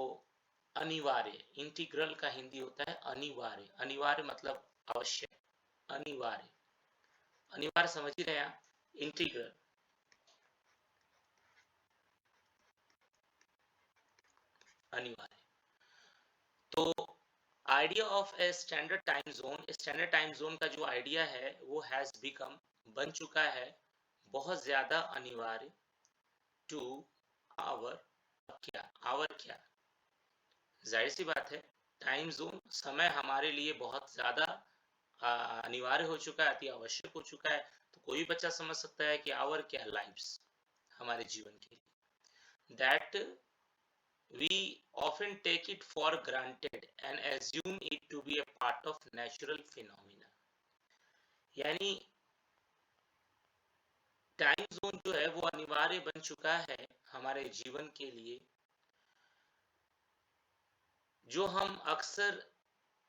अनिवार्य. इंटीग्रल का हिंदी होता है अनिवार्य. अनिवार्य मतलब आवश्यक. अनिवार्य, अनिवार्य समझ ही रहे हैं. इंटीग्रल, अनिवार्य. तो idea of a standard time zone, standard time zone का जो आइडिया है वो हैज बिकम, बन चुका है, बहुत ज्यादा अनिवार्य. टू आवर क्या, आवर क्या, जाहिर सी बात है, टाइम जोन, समय हमारे लिए बहुत ज्यादा अनिवार्य हो चुका है, अति आवश्यक हो चुका है. तो कोई बच्चा समझ सकता है कि आवर क्या, लाइव्स, हमारे जीवन के लिए. That we often take it for granted and assume it to be a part of natural phenomena. यानी टाइम जोन जो है वो अनिवार्य बन चुका है हमारे जीवन के लिए, जो हम अक्सर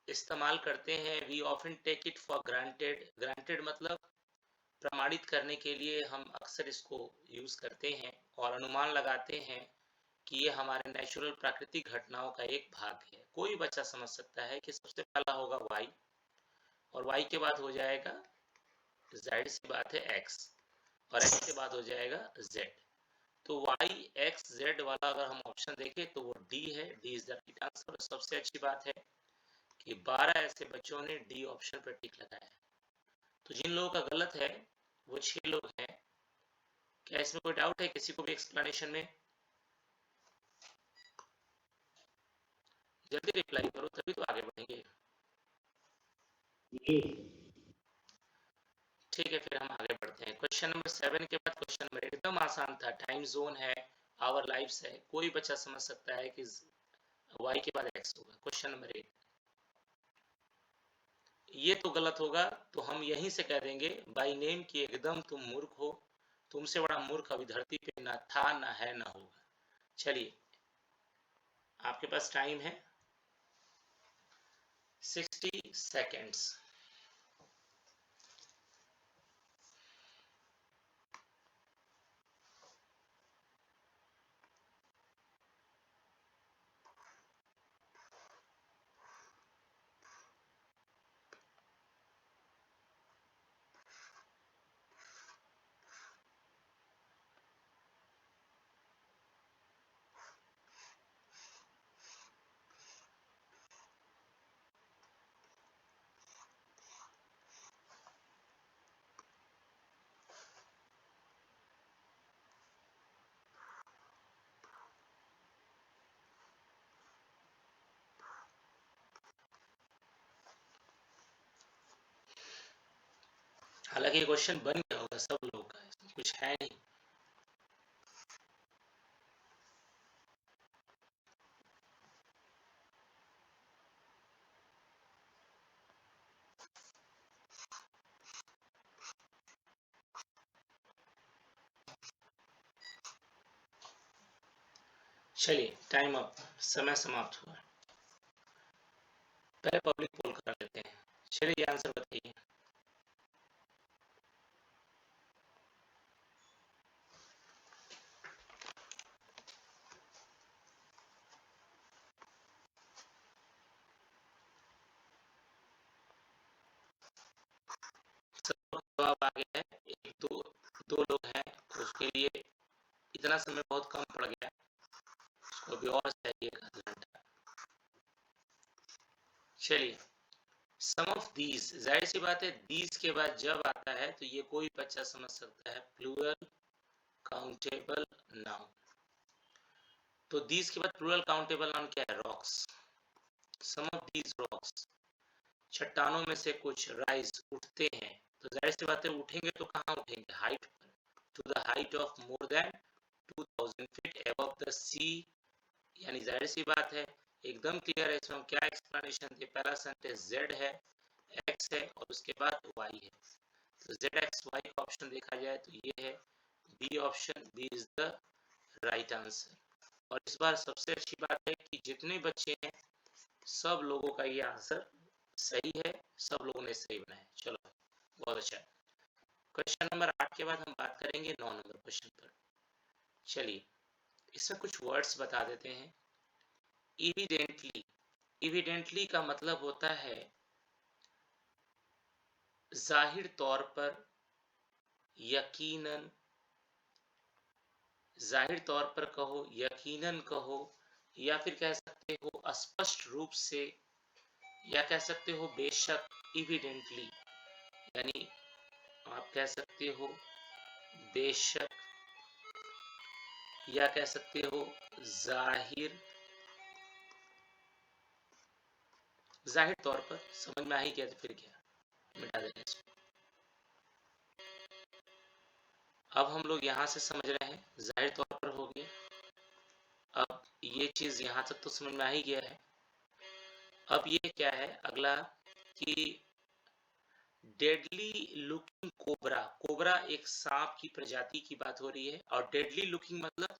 इस्तेमाल करते हैं. We often take it for granted. Granted मतलब प्रमाणित करने के लिए हम अक्सर इसको यूज करते हैं और अनुमान लगाते हैं कि ये हमारे नेचुरल प्राकृतिक घटनाओं का एक भाग है. कोई बच्चा समझ सकता है कि सबसे पहला होगा वाई और वाई के बाद हो जाएगा, जाहिर सी बात है, एक्स, और एक्स के बाद हो जाएगा जेड. तो वाई एक्स जेड वाला अगर हम ऑप्शन देखें तो वो डी है. D is the right answer. सबसे अच्छी बात है कि 12 ऐसे बच्चों ने डी ऑप्शन पर टिक लगाया है. तो जिन लोगों का गलत है वो 6 लोग हैं. क्या इसमें कोई डाउट है किसी को भी एक्सप्लेनेशन में? जल्दी रिप्लाई करो तभी तो आगे बढ़ेंगे। ठीक है, फिर हम आगे बढ़ते हैं। क्वेश्चन नंबर 7 के बाद क्वेश्चन नंबर 8 एकदम आसान था। टाइम जोन है, आवर लाइफ्स है, कोई बच्चा समझ सकता है कि y के बाद x होगा। क्वेश्चन नंबर 8 ये तो गलत होगा, तो हम यहीं से कह देंगे बाई नेम कि एकदम तुम मूर्ख हो, तुमसे बड़ा मूर्ख अभी धरती पे ना था, ना है, ना होगा। चलिए, आपके पास टाइम है 60 सेकेंड्स। हालांकि ये क्वेश्चन बन गया होगा सब लोगों का, इसमें कुछ है नहीं। चलिए, टाइम अप, समय समाप्त हुआ। पहले पब्लिक पोल कर लेते हैं। चलिए, ये आंसर बताइए। जवाब आ गया है। एक दो लोग हैं, उसके लिए इतना समय बहुत कम पड़ गया, उसको अभी और चाहिए एक आध घंटा। चलिए, सम ऑफ दीज, जाहिर सी बात है दीज के बाद जब आता है तो ये कोई बच्चा समझ सकता है, प्लूरल काउंटेबल नाउन। तो दीज के बाद प्लूरल काउंटेबल नाउन क्या है? Rocks. Some of these rocks, चट्टानों में से कुछ राइज उठते हैं, तो जाहिर सी बात है उठेंगे तो कहाँ उठेंगे? हाइट पर, to the height of more than 2000 feet above the sea. यानी जाहिर सी बात है, एकदम क्लियर है। इसमें क्या एक्सप्लेनेशन थे? पहला सेंटेंस z है, x है और उसके बाद y है। तो z x y का ऑप्शन देखा जाए तो ये है B option, B is the right answer. और इस बार सबसे अच्छी बात है कि जितने बच्चे हैं सब लोगों का ये आंसर सही है, सब लोगों ने सही बनाया। चलो, बहुत अच्छा है। क्वेश्चन नंबर 8 के बाद हम बात करेंगे 9 नंबर क्वेश्चन पर। चलिए, इसमें कुछ वर्ड्स बता देते हैं। इविडेंटली, इविडेंटली का मतलब होता है जाहिर तौर पर, यकीनन, जाहिर तौर पर कहो, यकीनन कहो, या फिर कह सकते हो स्पष्ट रूप से, या कह सकते हो बेशक, इविडेंटली। यानी आप कह सकते हो बेशक, या कह सकते हो जाहिर, जाहिर तौर पर। समझ में आ ही गया तो फिर क्या, मिटा देना इसको। अब हम लोग यहां से समझ रहे हैं जाहिर तौर पर हो गया। अब ये चीज यहां तक तो समझ में आ ही गया है। अब ये क्या है अगला कि डेडली लुकिंग कोबरा, कोबरा एक सांप की प्रजाति की बात हो रही है, और डेडली लुकिंग मतलब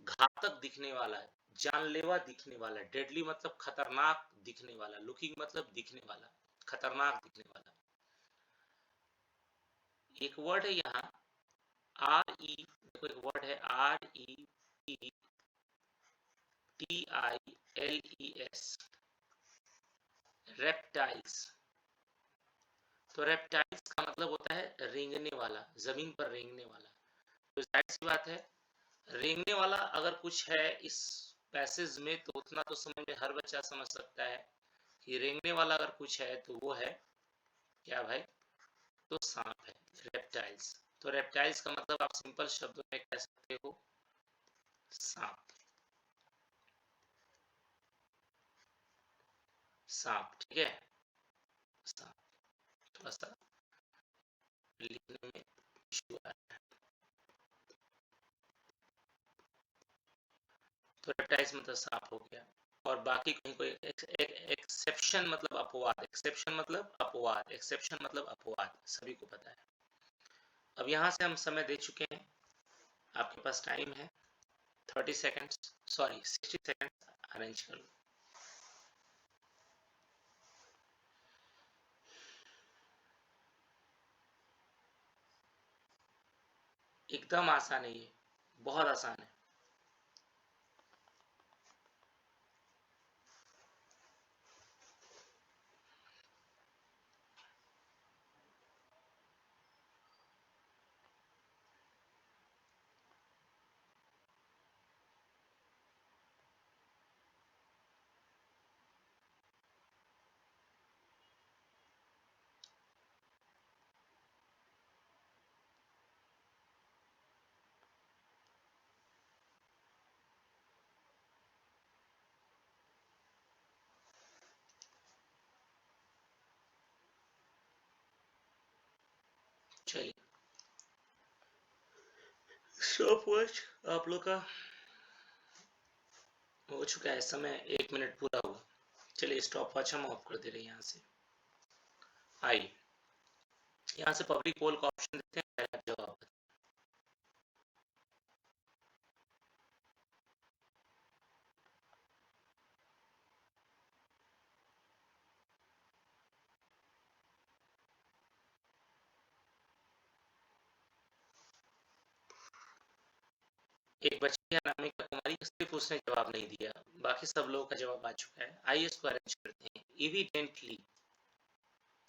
घातक दिखने वाला है, जानलेवा दिखने वाला। डेडली मतलब खतरनाक दिखने वाला, लुकिंग मतलब दिखने वाला, खतरनाक दिखने वाला। एक वर्ड है यहाँ आर ई, देखो एक वर्ड है REPTILES, रेप्टाइल्स। तो रेप्टाइल्स का मतलब होता है रेंगने वाला, जमीन पर रेंगने वाला। तो जाहिर सी बात है रेंगने वाला अगर कुछ है इस पैसेज में तो उतना तो समझ में हर बच्चा समझ सकता है कि रेंगने वाला अगर कुछ है तो वो है क्या भाई? तो सांप है, रेप्टाइल्स। तो रेप्टाइल्स का मतलब आप सिंपल शब्दों में कह सकते हो सांप। सांप, ठीक है, सांप। थोड़ा सा लिखने में इशू आ रहा है। तो रेप्टाइल्स मतलब सांप हो गया, और बाकी कहीं कोई एक्सेप्शन मतलब अपवाद, एक्सेप्शन मतलब अपवाद, एक्सेप्शन मतलब अपवाद, सभी को पता है। अब यहाँ से हम समय दे चुके हैं, आपके पास टाइम है 30 सेकेंड्स, सॉरी 60 सेकेंड्स, अरेंज कर लो। एकदम आसान है ये, बहुत आसान है। चलिए, स्टॉप वॉच आप लोग का हो चुका है, समय 1 मिनट पूरा हुआ। चलिए स्टॉप वॉच हम ऑफ कर दे रहे हैं। यहाँ से आइए, यहाँ से पब्लिक पोल का ऑप्शन देते हैं, पहले आप जवाब बताइए। एक बच्ची अनामिका कुमारी, सिर्फ उसने जवाब नहीं दिया, बाकी सब लोगों का जवाब आ चुका है। आइए इसको अरेंज करते हैं। इविडेंटली,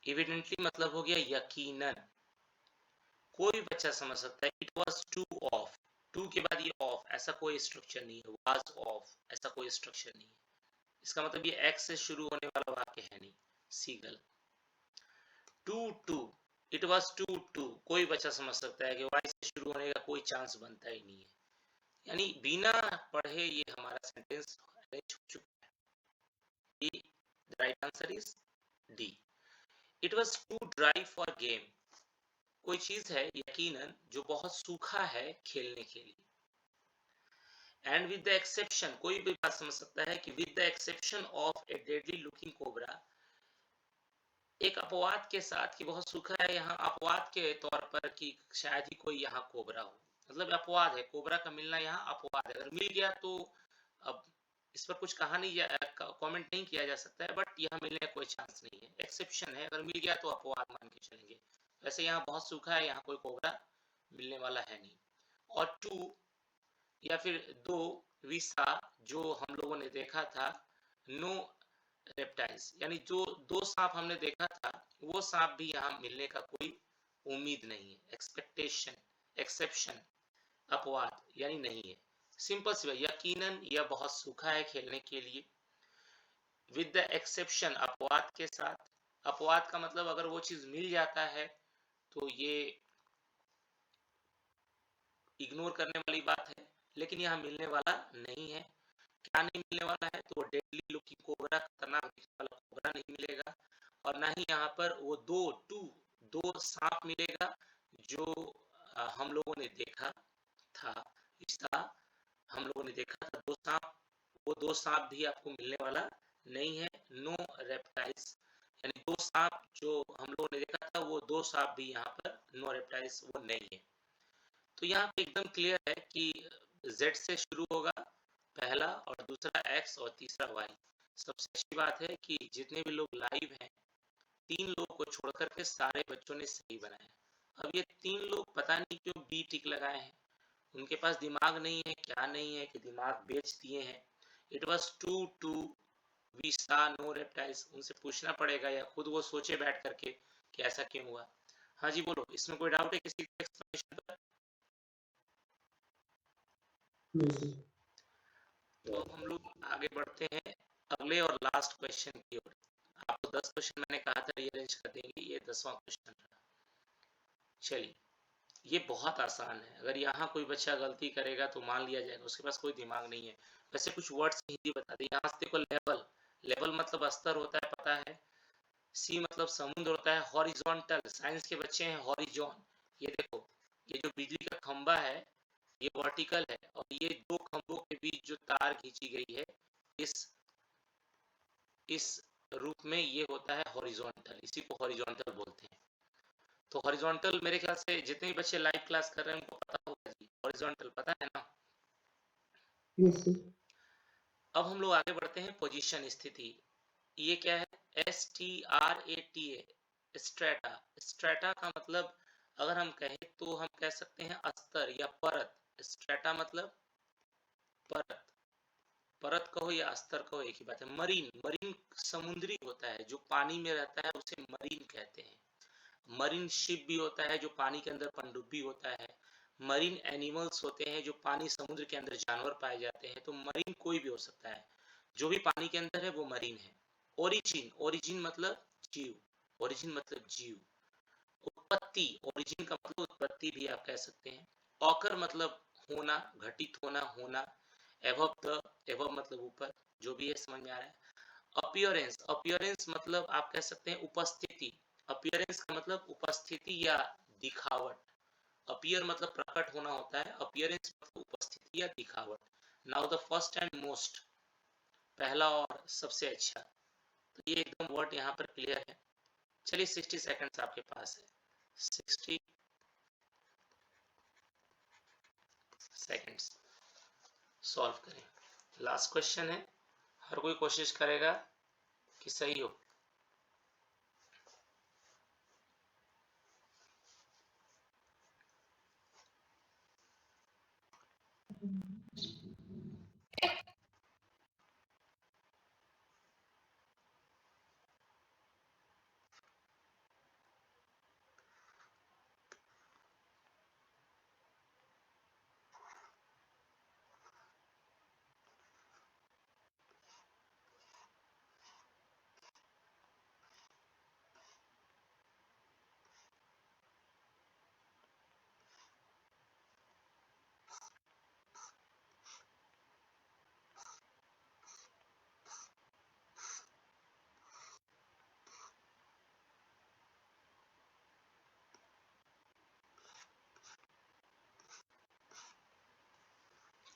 इविडेंटली मतलब हो गया यकीनन। कोई बच्चा समझ सकता है it was too off, too के बाद ये ऑफ, ऐसा कोई स्ट्रक्चर नहीं है। वाज ऑफ, ऐसा कोई स्ट्रक्चर नहीं है। इसका मतलब ये एक्स से शुरू होने वाला वाक्य है नहीं। Seagull. Too too, it was too too, कोई बच्चा समझ सकता है कि वाई से शुरू होने का कोई चांस बनता ही नहीं है। यानी बिना पढ़े ये हमारा सेंटेंस अरेंज हो चुका है। The right answer is D. It was too dry for game, कोई चीज है यकीनन जो बहुत सूखा है खेलने के लिए। एंड विद द एक्सेप्शन, कोई भी बात समझ सकता है कि with the exception of A deadly looking cobra, एक अपवाद के साथ कि बहुत सूखा है, यहाँ अपवाद के तौर पर कि शायद ही कोई यहाँ कोबरा हो, मतलब अपवाद है, कोबरा का मिलना यहाँ अपवाद है। अगर मिल गया तो अब इस पर कुछ कहा नहीं, कमेंट नहीं किया जा सकता है, बट यहाँ मिलने का कोई चांस नहीं है, एक्सेप्शन है। अगर मिल गया तो अपवाद मान के चलेंगे। वैसे यहाँ बहुत सूखा है, यहाँ कोई कोबरा मिलने वाला है नहीं। और टू या फिर दो विसा, जो हम लोगों ने देखा था, नो रेप्टाइल्स, यानी जो दो सांप हमने देखा था वो सांप भी यहाँ मिलने का कोई उम्मीद नहीं है। एक्सपेक्टेशन, एक्सेप्शन, अपवाद यानी नहीं है। सिंपल सी बात, यकीनन यह बहुत सूखा है खेलने के लिए। विद द एक्सेप्शन, अपवाद के साथ। अपवाद का मतलब अगर वो चीज मिल जाता है तो ये इग्नोर करने वाली बात है, लेकिन यहाँ मिलने वाला नहीं है। क्या नहीं मिलने वाला है? तो वो डेडली लुकिंग कोबरा, खतरनाक दिखने वाला कोबरा नहीं मिलेगा, और ना ही यहाँ पर वो दो सांप मिलेगा जो हम लोगों ने देखा था। इसका हम लोगों ने देखा था दो सांप, वो दो सांप भी आपको मिलने वाला नहीं है। नो रेप्टाइल्स, यानी दो सांप जो हम लोगों ने देखा था वो दो सांप भी यहाँ पर नो रेप्टाइल्स वो नहीं है। तो यहाँ पे एकदम क्लियर है कि Z से शुरू होगा पहला, और दूसरा X और तीसरा Y। सबसे अच्छी बात है कि जितने भी लोग लाइव हैं, 3 लोग को छोड़ करके सारे बच्चों ने सही बनाया। अब ये 3 लोग पता नहीं क्यों बी टिक लगाए हैं, उनके पास दिमाग नहीं है, क्या नहीं है कि दिमाग बेच दिए हैं। It was too to we saw no reptiles, उनसे पूछना पड़ेगा या खुद वो सोचे बैठ करके कि ऐसा क्यों हुआ। हाँ जी बोलो, इसमें कोई डाउट है किसी के एक्सप्लेनेशन पर? तो हम लोग आगे बढ़ते हैं अगले और लास्ट क्वेश्चन की ओर। आपको 10 क्वेश्चन मैंने कहा था रीअरेंज कर देंगे, ये 10वां क्वेश्चन रहा। चलिए, ये बहुत आसान है, अगर यहाँ कोई बच्चा गलती करेगा तो मान लिया जाएगा उसके पास कोई दिमाग नहीं है। वैसे कुछ वर्ड्स हिंदी बता दें। यहाँ से देखो लेवल, लेवल मतलब स्तर होता है, पता है। सी मतलब समुद्र होता है। हॉरिजॉन्टल, साइंस के बच्चे हैं, हॉरिजॉन, ये देखो, ये जो बिजली का खंबा है ये वर्टिकल है, और ये दो खंभों के बीच जो तार खींची गई है इस रूप में, ये होता है हॉरिजॉन्टल, इसी को हॉरिजॉन्टल बोलते हैं। तो हॉरिजॉन्टल मेरे ख्याल से जितने भी बच्चे लाइव क्लास कर रहे हैं उनको पता होगा जी, हॉरिजॉन्टल पता है ना। yes, अब हम लोग आगे बढ़ते हैं, पोजीशन, स्थिति। ये क्या है, STRATA, स्ट्रेटा। स्ट्रेटा का मतलब अगर हम कहें तो हम कह सकते हैं अस्तर या परत। स्ट्रेटा मतलब परत, परत कहो या अस्तर कहो एक ही बात है। मरीन, मरीन समुद्री होता है, जो पानी में रहता है उसे मरीन कहते हैं। मरीन शिप भी होता है जो पानी के अंदर पनडुब्बी होता है। मरीन एनिमल्स होते हैं जो पानी समुद्र के अंदर जानवर पाए जाते हैं। तो मरीन कोई भी हो सकता है, जो भी पानी के अंदर है वो मरीन है। ओरिजिन, ओरिजिन मतलब जीव, ओरिजिन मतलब जीव। उत्पत्ति, ओरिजिन का मतलब उत्पत्ति भी आप कह सकते हैं। ऑकर मतलब होना, घटित होना, होना। एबव द, एबव मतलब ऊपर, जो भी है समझ में आ रहा है। अपीयरेंस, अपीयरेंस मतलब आप कह सकते हैं उपस्थिति। अपीयरेंस का मतलब उपस्थिति या दिखावट। अपीयर मतलब प्रकट होना होता है, अपीयरेंस मतलब उपस्थिति या दिखावट। Now the first and most, पहला और सबसे अच्छा। तो ये एकदम वर्ड यहाँ पर क्लियर है। चलिए 60 सेकंड्स आपके पास है, 60 सेकंड्स, सॉल्व करें। लास्ट क्वेश्चन है, हर कोई कोशिश करेगा कि सही हो।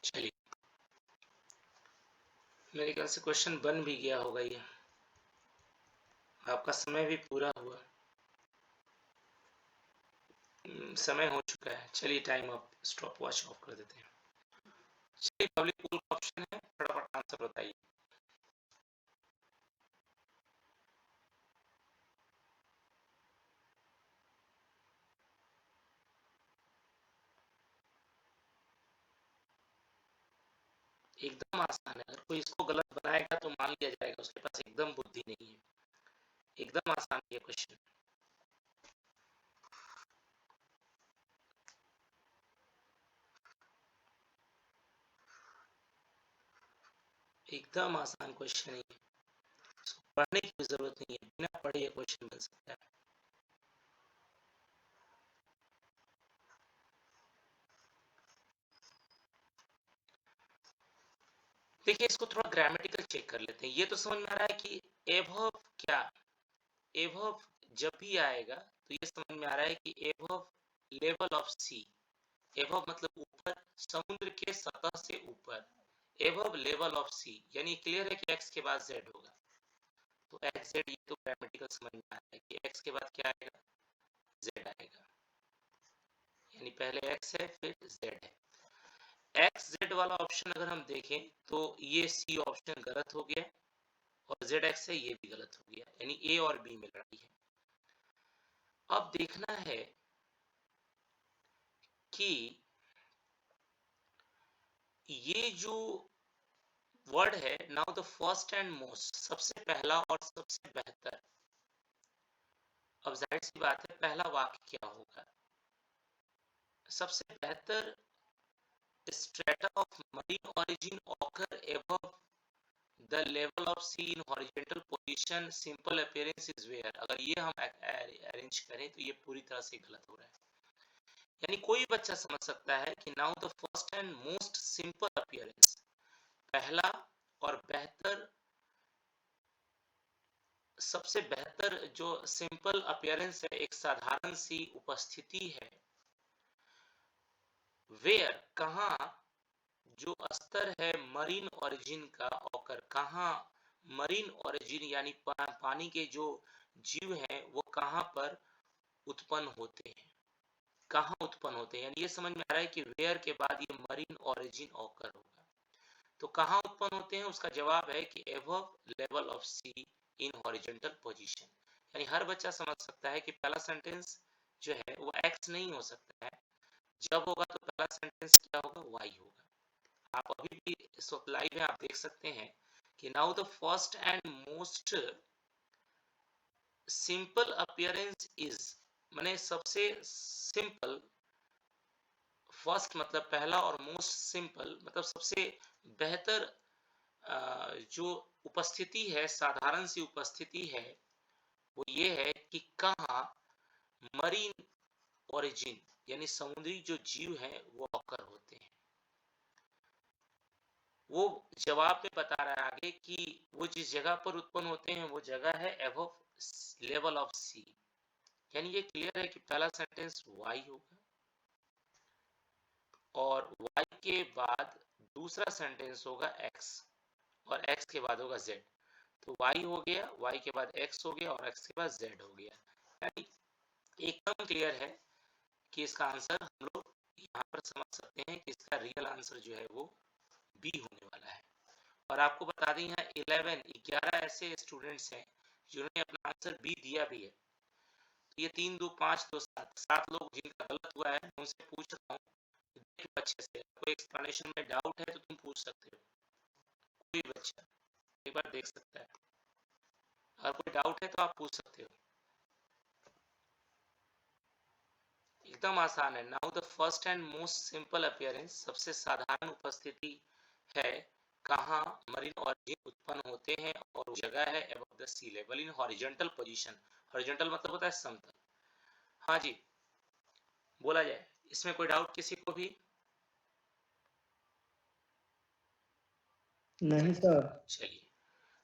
चलिए, मेरे ख्याल से क्वेश्चन बन भी गया होगा, ये आपका समय भी पूरा हुआ, समय हो चुका है। चलिए time up, stop watch of कर देते हैं। चलिए, पब्लिक पोल का ऑप्शन है, फटाफट आंसर बताइए। एकदम आसान है, अगर कोई इसको गलत बनाएगा तो मान लिया जाएगा उसके पास एकदम बुद्धि नहीं है। एकदम आसान है क्वेश्चन, एकदम आसान क्वेश्चन है। पढ़ने की जरूरत नहीं है, बिना पढ़े ये क्वेश्चन बन सकता है। देखिए, इसको थोड़ा ग्रामेटिकल चेक कर लेते हैं। ये तो समझ में आ रहा है कि एभव क्या, एभव जब भी आएगा तो ये समझ में आ रहा है कि above level of sea. Above मतलब ऊपर, समुद्र के सतह से ऊपर। एभव लेवल ऑफ सी यानी क्लियर है कि एक्स के बाद जेड होगा। तो एक्स जेड, ये तो ग्रामेटिकल समझ में आ रहा है कि एक्स के बाद क्या आएगा, जेड आएगा। यानी पहले एक्स है फिर जेड है। एक्स जेड वाला ऑप्शन अगर हम देखें तो ये सी ऑप्शन गलत हो गया, और जेड एक्स है ये भी गलत हो गया, यानी ए और बी में लड़ाई है। अब देखना है कि ये जो वर्ड है, now the first and most, सबसे पहला और सबसे बेहतर। अब जाहिर सी बात है पहला वाक्य क्या होगा, सबसे बेहतर। Strata of marine origin occur above the level of sea in horizontal position, simple appearance is where। अगर ये हम अरेंज करें तो ये पूरी तरह से गलत हो रहा है। यानी कोई बच्चा समझ सकता है कि now the first and most simple appearance, पहला और बेहतर सबसे बेहतर जो सिंपल अपीयरेंस है, एक साधारण सी उपस्थिति है। वेयर कहाँ, जो स्तर है मरीन ओरिजिन का ऑकर, कहाँ मरीन ओरिजिन यानी पानी के जो जीव हैं वो कहाँ पर उत्पन्न होते हैं, कहाँ उत्पन्न होते हैं, यानी ये समझ में आ रहा है कि वेयर के बाद ये मरीन ओरिजिन ऑकर होगा। तो कहाँ उत्पन्न होते हैं, उसका जवाब है कि above level of sea in horizontal position. यानी हर बच्चा समझ सकता है कि पहला सेंटेंस जो है वो एक्स नहीं हो सकता है, जब होगा तो पहला सेंटेंस क्या होगा, वाई होगा। आप अभी भी लाइव में आप देख सकते हैं कि now the first and most simple appearance is, माने सबसे सिंपल, फर्स्ट मतलब पहला और मोस्ट सिंपल मतलब सबसे बेहतर जो उपस्थिति है, साधारण सी उपस्थिति है, वो ये है कि कहाँ मरीन ओरिजिन यानी समुद्री जो जीव हैं वो ऑकर होते हैं। वो जवाब में बता रहा है आगे कि वो जिस जगह पर उत्पन्न होते हैं वो जगह है एबव लेवल ऑफ सी। यानी ये क्लियर है कि पहला सेंटेंस वाई होगा और वाई के बाद दूसरा सेंटेंस होगा एक्स और एक्स के बाद होगा जेड। तो y हो गया, y के बाद x हो गया और x के बाद z हो गया। यानी एकदम क्लियर है कि इसका आंसर हम लोग यहाँ पर समझ सकते हैं कि इसका रियल आंसर जो है वो बी होने वाला है। और आपको बता दें यहाँ 11 ऐसे स्टूडेंट्स हैं जिन्होंने अपना आंसर बी दिया भी है। तो ये 3 2 5 2 7 लोग जिनका गलत हुआ है, मैं उनसे पूछ रहा हूँ अच्छे से, कोई एक्सप्लेनेशन में डाउट है तो तुम पूछ सकते हो, कोई बच्चा एक बार देख सकता है, अगर कोई डाउट है तो आप पूछ सकते हो। एकदम आसान है। Now the first and most simple appearance, सबसे साधारण उपस्थिति है कहाँ मरीन ऑरिजिन उत्पन्न होते हैं और जगह है above the sea level in horizontal position. Horizontal मतलब होता है समतल। हाँ जी बोला जाए, इसमें कोई डाउट किसी को भी? नहीं सर। चलिए,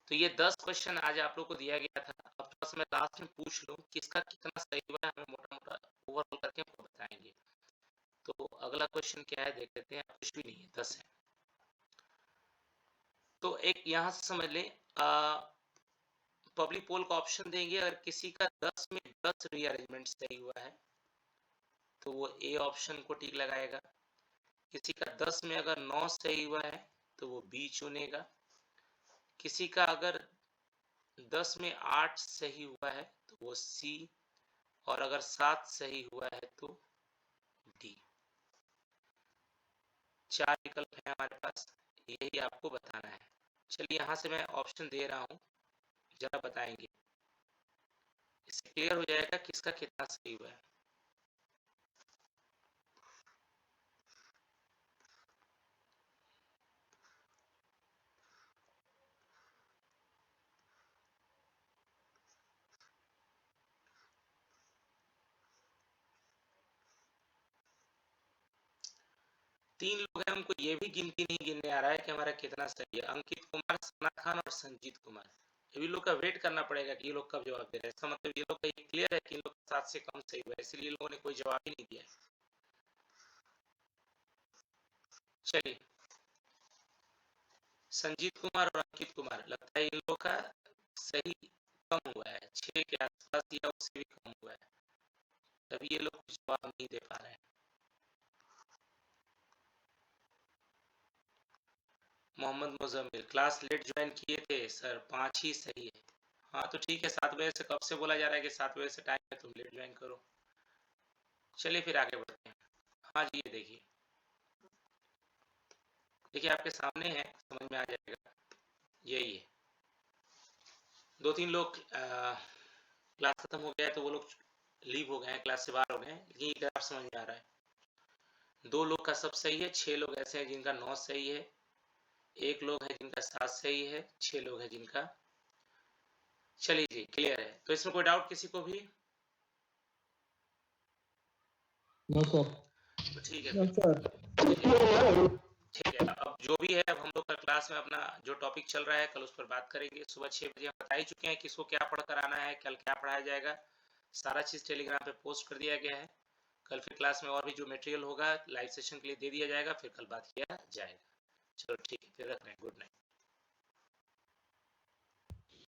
तो ये 10 क्वेश्चन आज आप लोग को दिया गया था। अब थोड़ा सा मैं लास्ट में पूछ लूं किसका कितना सही हुआ है, हमें मोटा मोटा ओवरऑल करके आपको बताएंगे। तो अगला क्वेश्चन क्या है देख लेते हैं। कुछ भी नहीं है, 10 है। तो एक यहां से समझ लें, पब्लिक पोल का ऑप्शन देंगे, अगर किसी का 10 में 10 रीअरेंजमेंट सही हुआ है तो वो ए ऑप्शन को टिक लगाएगा। किसी का 10 में अगर 9 सही हुआ है तो वो बी चुनेगा। किसी का अगर 10 में 8 सही हुआ है तो वो सी, और अगर 7 सही हुआ है तो डी। 4 विकल्प है हमारे पास, यही आपको बताना है। चलिए यहाँ से मैं ऑप्शन दे रहा हूँ, जरा बताएंगे, इससे क्लियर हो जाएगा किसका कितना सही हुआ है। तीन लोग हैं, उनको ये भी गिनती नहीं गिनने आ रहा है कि हमारा कितना सही है। अंकित कुमार, सना खान और संजीत कुमार। ये लोग का वेट करना पड़ेगा कि ये लोग कब जवाब दे रहे हैं। इसका मतलब ये लोग का ये क्लियर है कि इन लोग 7 से कम सही हुआ है, इसलिए लोगों ने कोई जवाब ही नहीं दिया है। चलिए, संजीत कुमार और अंकित कुमार, लगता है इन लोग का सही कम हुआ है, 6 के आसपास या उससे भी कम हुआ है, तभी ये लोग कुछ जवाब नहीं दे पा रहे हैं। Mohammed Muzammil, class late join किए थे सर, 5 ही सही है। हाँ तो ठीक है, 7 बजे से कब से बोला जा रहा है कि 7 बजे से टाइम है, तुम लेट ज्वाइन करो। चलिए फिर आगे बढ़ते हैं। हाँ जी ये देखिए, देखिए आपके सामने है, समझ में आ जाएगा। यही है, 2-3 लोग क्लास खत्म हो गया है तो वो लोग लीव हो गए हैं, क्लास से बाहर हो गए हैं, लेकिन ये ग्राफ समझ में आ रहा है। 2 लोग का सब सही है, 6 लोग ऐसे हैं जिनका 9 सही है, 1 लोग है जिनका 7 सही है, 6 लोग है जिनका। चलिए जी क्लियर है, तो इसमें कोई डाउट किसी को भी? No sir. तो ठीक है, नो सर। ठीक है। अब जो भी है अब हम लोग का क्लास में अपना जो टॉपिक चल रहा है कल उस पर बात करेंगे। सुबह 6 बजे हम बता ही चुके हैं किसको क्या पढ़कर आना है, कल क्या पढ़ाया जाएगा, सारा चीज़ टेलीग्राम पे पोस्ट कर दिया गया है। कल फिर क्लास में और भी जो मटेरियल होगा लाइव सेशन के लिए दे दिया जाएगा, फिर कल बात किया जाएगा। चलो ठीक है, फिर रख रहे हैं। Good night.